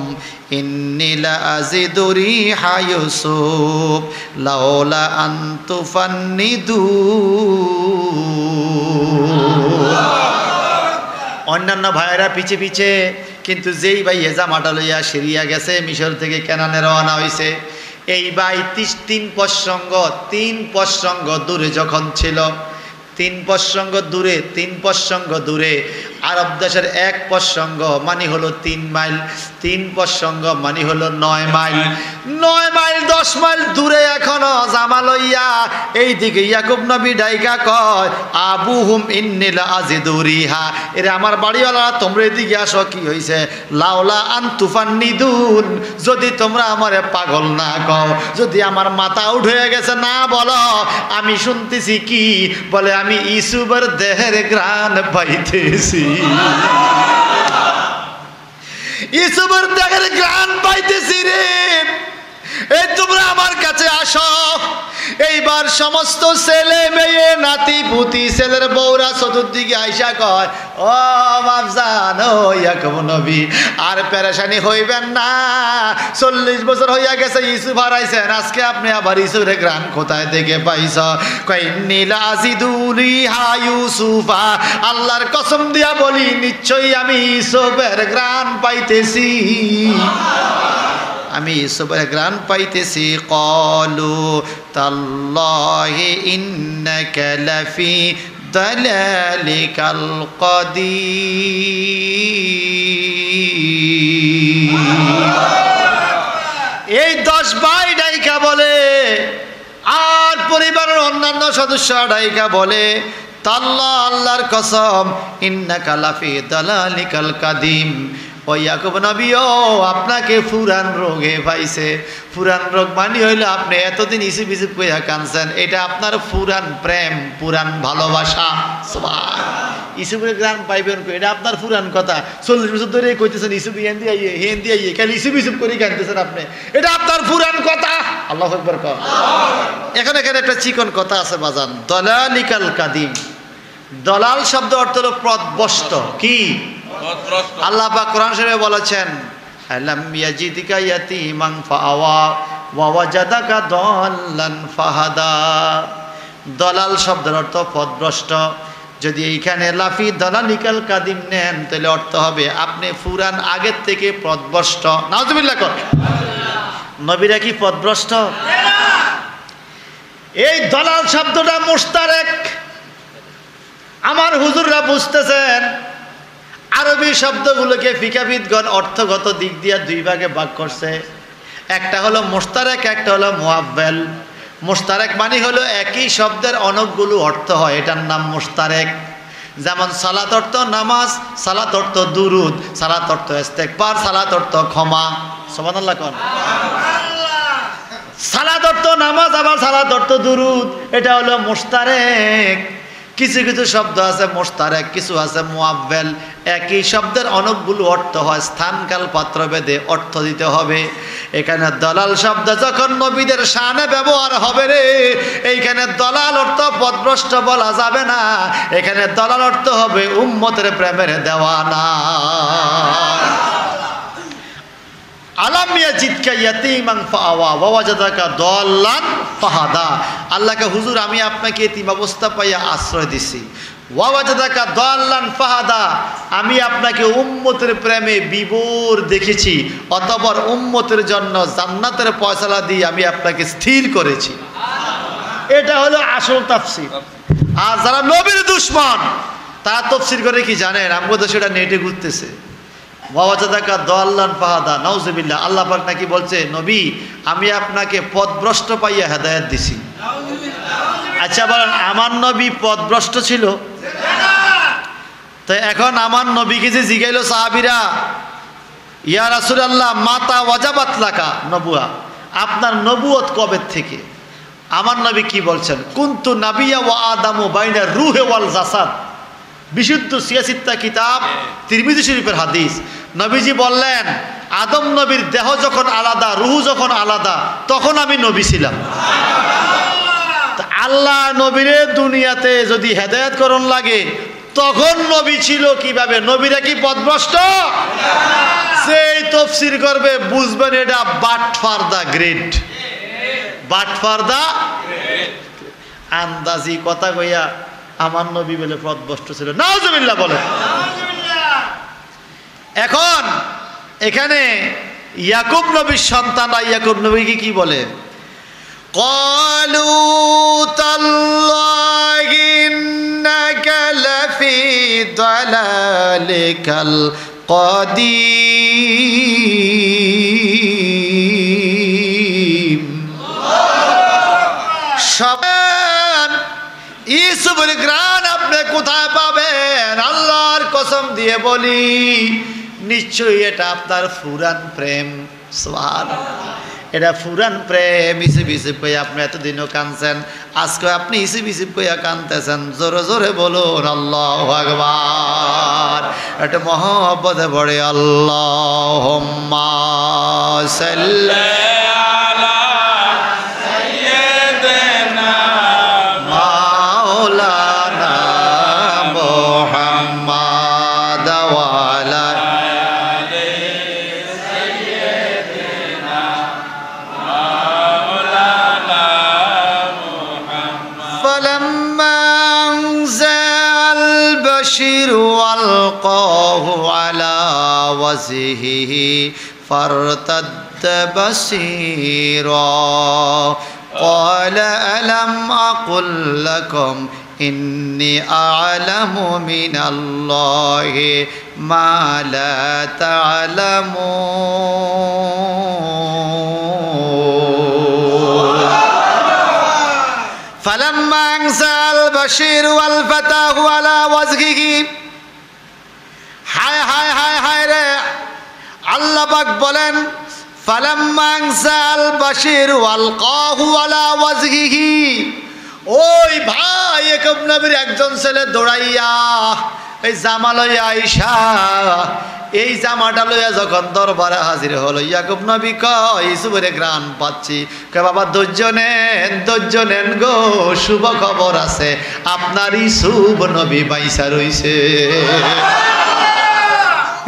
ইন্নী লাআজিদু রিহা ইউসুফ লাউলা আন তুফান্নিদুন। অন্যান্য ভাইয়েরা পিছে পিছে, কিন্তু যেই ভাই জামাটা লইয়া সিরিয়া গেছে, মিশর থেকে কেনানে রওনা হয়েছে, এই ভাই 3 পশ্চঙ্গ দূরে যখন ছিল, 3 পশ্চঙ্গ দূরে আরব দেশের 1 পশ্চঙ্গ মানে হলো 3 মাইল, 3 পশ্চঙ্গ মানে হলো 9 মাইল, 9 মাইল 10 মাইল দূরে এখনো জামা লইয়া এইদিকে ইয়াকুব নবী ডাইকা কয় আবুহুম ইন্নী লাআজিদু রিহা, এরে আমার বাড়িওয়ালা তোমরা এদিকে আসো, কি হইছে? লাউলা আন তুফান্নিদুন, যদি তোমরা আমারে পাগল না কও, যদি আমার মাথা আউট হয়ে গেছে না বলো, আমি শুনতেছি কি বলে, আমি ইউসুফের দেহের ঘ্রাণ পাইতেছি, ইউসুফের দেহের ঘ্রাণ পাইতেছি রে, এই তোমরা আমার কাছে আসো। এইবার সমস্ত ছেলে মেয়ে নাতি পুতি ছেলের বউরা চতুর্দিকে আইসা কয় ও বাপজান ও ইয়াকুব নবী আর পেরেশানি হইবেন না, 40 বছর হইয়া গেছে ইউসুফ হারাইছেন, আজকে আপনি আবার ইউসুফের গ্রাম কোথায় থেকে পাইছ? কয় ইন্নী লাআজিদু রিহা ইউসুফা, আল্লাহর কসম দিয়া বলি নিশ্চয়ই আমি ইউসুফের গ্রাম পাইতেছি, আমি ইউসুফের গ্রাম পাইতেছি। ক্বালু তাল্লাহি ইন্নাকা লাফি দালালিকাল কাদিম। এই 10 ভাই ডাইকা বলে, আর পরিবারের অন্যান্য সদস্য ডাইকা বলে তাল্লাহ, আল্লাহর কসম, ইন্নাকা লাফি দালালিকাল কাদিম, ও ইয়াকুব নবী ও আপনাকে ফুরান রোগে পাইছে। ফুরান রোগ মানে হইলো আপনি এতদিন ইসুফ ইসুফ কইয়া কানছেন, এটা আপনার ফুরান প্রেম, পুরান ভালোবাসা। ইসুফের গ্রাম পাইবেন, এটা আপনার ফুরান কথা, 40 বছর ধরে কইতেছেন ইসুফ হেন দিয়ে খালি ইসুফ ইসুফ করে কানতেছেন আপনি, এটা আপনার ফুরান কথা। আল্লাহু আকবার কও। এখানে একটা চিকন কথা আছে বাজান, দালালিকাল কাদিম। দলাল শব্দ অর্থ হলো পথভ্রষ্ট। কি? আল্লাহ পাক কোরআন শরীফে বলেছেন আলাম ইয়াজিদিকা ইয়াতীমান ফাআওয়া ওয়া ওয়াজাদাকা দাল্লান ফাহাদা। দলাল শব্দের অর্থ পথভ্রষ্ট। যদি এইখানে লাফি দালালিকাল কাদিম নেন তাহলে অর্থ হবে আপনি ফুরান আগের থেকে পথভ্রষ্ট। নাউজুবিল্লাহ কর। নবীরা কি পথভ্রষ্ট? এই দলাল শব্দটা মুশতারেক। আমার হুজুররা বুঝতেছেন আরবি শব্দগুলোকে ফিকাবিদগণ অর্থগত দিক দিয়ে 2 ভাগে ভাগ করছে। একটা হলো মুশতারেক, একটা হলো মুআব্বাল। মুশতারেক মানে হলো একই শব্দের অনেকগুলো অর্থ হয়, এটার নাম মুশতারেক। যেমন সালাত অর্থ নামাজ, সালাত অর্থ দুরুদ, সালাত অর্থ ইস্তেগফার, সালাত অর্থ ক্ষমা। সুবহানাল্লাহ কোন। সালাত অর্থ নামাজ, আবার সালাত অর্থ দুরুদ, এটা হলো মুশতারেক। কিছু কিছু শব্দ আছে মুশতারেক, কিছু আছে মুআব্বাল। একই শব্দের অনেকগুলো অর্থ হয়, স্থানকাল পাত্র ভেদে অর্থ দিতে হবে। এখানে দলাল শব্দ যখন নবীদের শানে ব্যবহার হবে রে, এইখানে দলাল অর্থ পথভ্রষ্ট বলা যাবে না, এখানে দলাল অর্থ হবে উম্মতের প্রেমের দেওয়ানা। আলাম ইয়াজিদকা ইয়াতীমান ফাআওয়া ওয়া ওয়াজাদাকা দাল্লান ফাহাদা। আল্লাহকে হুজুর আমি আপনাকে এতিম অবস্থা পাইয়া আশ্রয় দিছি। ওয়া ওয়াজাদাকা দাল্লান ফাহাদা, আমি আপনাকে উম্মতের প্রেমে বিভোর দেখেছি, অতঃপর উম্মতের জন্য জান্নাতের ফয়সালা দিয়ে আমি আপনাকে স্থির করেছি। এটা হলো আসল তাফসীর। আর যারা নবীর দুশমন তারা তাফসীর করে কি জানেন? আমগো তো সেটা নেটে ঘুরতেছে। ওয়াজাদাকা দাল্লান ফাহাদা, নাউজুবিল্লাহ। আল্লাহ পাক নাকি বলছে নবী আমি আপনাকে পথভ্রষ্ট পাইয়া হেদায়েত দিছি। আচ্ছা বলেন আমার নবী পথভ্রষ্ট ছিল? তো এখন আমার নবীকে যে জিগাইল সাহাবীরা, ইয়া রাসূলুল্লাহ মাতা ওয়াজাবাত লাকা নবুয়া, আপনার নবুয়ত কবে থেকে? আমার নবী কি বলছেন? কুনতু নাবিয়্যা ওয়া আদামু বাইনা রূহি ওয়াল জাসাদ। বিশুদ্ধ সিয়াসিত্তা কিতাব, তিরমিজি শরীফের হাদিস। নবীজি বললেন আদম নবীর দেহ যখন আলাদা, রুহু যখন আলাদা, তখন আমি নবী ছিলাম। আল্লাহ নবীরে দুনিয়াতে যদি হেদায়েত করণ লাগে তখন নবী ছিল কিভাবে? নবীরা কি পথভ্রষ্ট? সেই তাফসীর করবে বুঝবেন এটা but for the great, but for the আন্দাজি কথা কইয়া আমার নবী বলে পথভ্রষ্ট ছিল, নাউজুবিল্লাহ বলে। এখন এখানে ইয়াকুব নবীর সন্তানরা ইয়াকুব নবীকে কি বলে? ক্বালু তাল্লাহি ইন্নাকা লাফি দালালিকাল কাদিম। সবান ইউসুফের গ্রান আপনি কোথায় পাবেন? আল্লাহর কসম দিয়ে বলি নিশ্চয়ই এটা আপনার ফুরান প্রেম। সুবহানাল্লাহ, এটা ফুরান প্রেম। ইসিব ইসিব কইয়া আপনি এতদিনও কাঁদছেন, আজকে আপনি ইসিব ইসিব কইয়া কাঁদতেছেন। জোরে জোরে বলুন আল্লাহু আকবার। এটা মহব্বতে পড়ে আল্লাহুম্মা সাল্লি আলা সাইয়্যিদিনা মাওলানা মুহাম্মাদ ওয়া আলা وألقاه على وجهه فارتد بصيرا قال ألم أقل لكم إني أعلم من الله ما لا تعلمون فلما أنزل البشير والفتاه على وجهه হায় হায় হায় হায় রে, আল্লাহ পাক বলেন ফালাম্মা আনসাল বাশির ওয়ালকাহু আলা ওয়াজহিহি। ওই ভাই ইয়াকুব নবীর একজন ছেলে দৌড়াইয়া এই জামা লইয়া আইসা এই জামাটা লইয়া যখন দরবারে হাজির হলো, ইয়াকুব নবী কয় ইউসুফের গ্রাণ পাচ্ছি। কয় বাবা ধৈর্য নেন গো, শুভ খবর আছে, আপনার ইউসুফ নবী বাইসা রইছে।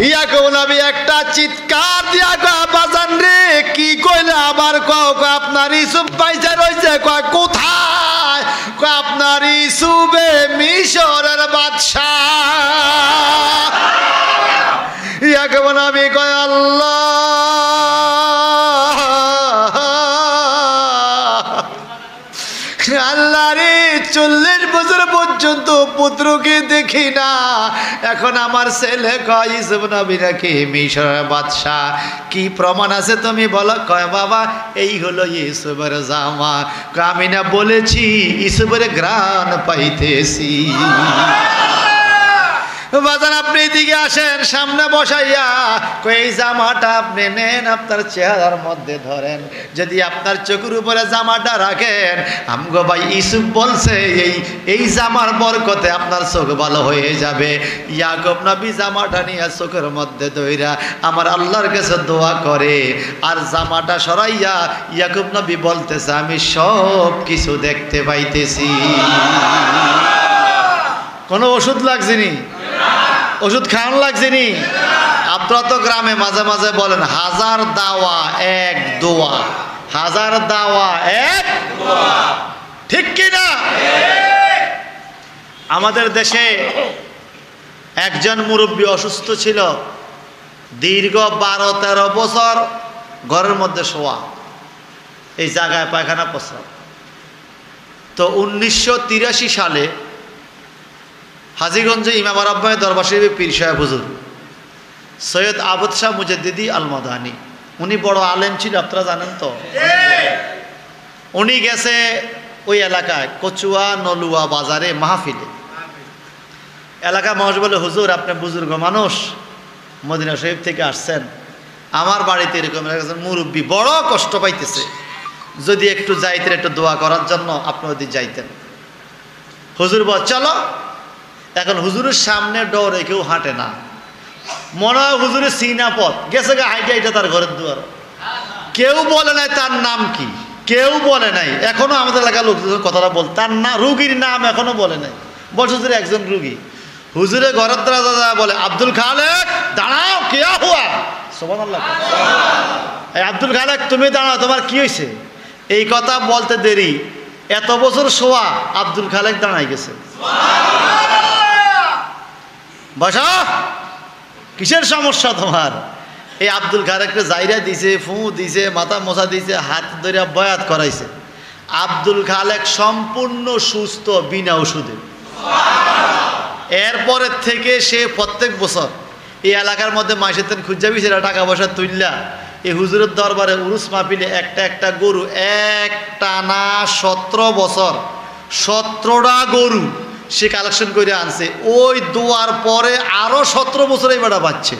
ইয়াকুব নবী একটা চিৎকার দিয়া কয় বাজান রে কি কইলে আবার কও? কয় আপনার ইউসুফ বাইসা রইছে। কয় কোথায়? কয় আপনার ইউসুফে মিশরের বাদশাহ। ইয়াকুব নবী কয় আল্লাহ, আল্লাহ রে 40 বছর পর্যন্ত পুত্রকে দেখি না, এখন আমার ছেলে কয় ইউসুফ নবী নাকি মিশরের বাদশাহ, কি প্রমাণ আছে তুমি বলো? কয় বাবা এই হলো ইউসুফের জামা। আমি না বলেছি ইউসুফের ঘ্রাণ পাইতেছি। বাজান আপনি এদিকে আসেন, সামনে বসাইয়া এই জামাটা আপনি নেন, আপনার চেহারার মধ্যে ধরেন, যদি আপনার চোখের উপরে জামাটা রাখেন, আমগো ভাই ইউসুফ বলছে এই জামার বরকতে আপনার চোখ ভালো হয়ে যাবে। ইয়াকুব নবী জামাটা নিয়ে চোখের মধ্যে ধইরা আমার আল্লাহর কাছে দোয়া করে, আর জামাটা সরাইয়া ইয়াকুব নবী বলতেছে আমি সব কিছু দেখতে পাইতেছি। কোনো ওষুধ লাগছেনি, ওষুধ খাওয়ানো লাগছেনি। আপনারা তো গ্রামে মাঝে মাঝে বলেন হাজার দাওয়া এক দোয়া, হাজার দাওয়া এক দোয়া, ঠিক কিনা? আমাদের দেশে একজন মুরব্বী অসুস্থ ছিল, দীর্ঘ 12-13 বছর ঘরের মধ্যে শোয়া, এই জায়গায় পায়খানা প্রস্রাব। তো 1983 সালে হাজীগঞ্জে ইমাম রাব্বানী দরবার শরীফে পীর সাহেব হুজুর সৈয়দ আবদ শাহ মুজাদ্দিদি আল মাদানী, উনি বড় আলেম ছিল, আপনারা জানেন তো। উনি গেছে ওই এলাকায় কচুয়া নলুয়া বাজারে মাহফিলে। এলাকা মানুষ বলে হুজুর আপনি বুজুর্গ মানুষ, মদিনা শরীফ থেকে আসছেন, আমার বাড়িতে এরকম একজন মুরব্বী বড় কষ্ট পাইতেছে, যদি একটু যাইতেন একটু দোয়া করার জন্য আপনি ওদিকে যাইতেন। হুজুর বল চলো। এখন হুজুরের সামনে ডরে কেউ হাঁটে না, মনে হয় হুজুরের সিনা পথ গেছে গা হাইটে হাইটে তার ঘরের দুয়ার, কেউ বলে নাই তার নাম কি। কেউ বলে নাই, এখনো আমাদের এলাকার লোক কথাটা বল, তার না রুগীর নাম এখনো বলে নাই, বলছে হুজুর একজন রুগী। হুজুরে ঘরের দ্বারা বলে আব্দুল খালেক দাঁড়াও, কিয়া হুয়া, সুবহানাল্লাহ, এই আব্দুল খালেক তুমি দাঁড়াও, তোমার কি হয়েছে? এই কথা বলতে দেরি, এত বছর শোয়া আব্দুল খালেক দাঁড়াই গেছে। বসা, কিসের সমস্যা তোমার? এই আব্দুল খালেককে জাইরা দিছে, ফু দিছে, মাথা মোছা দিছে, হাত ধরে বয়াত করাইছে। আব্দুল খালেক সম্পূর্ণ সুস্থ বিনা ওষুধে। এরপরের থেকে সে প্রত্যেক বছর এই এলাকার মধ্যে মাসেতেন খুঁজাবি সেটা টাকা পয়সা তুললা এই হুজুরের দরবারে উরুস মাহফিলে একটা একটা গরু, এক টানা 17 বছর 17টা গরু সে কালেকশন করে আনছে। ওই দোয়ার পরে আরো 17 বছর এই বেটা পাচ্ছে।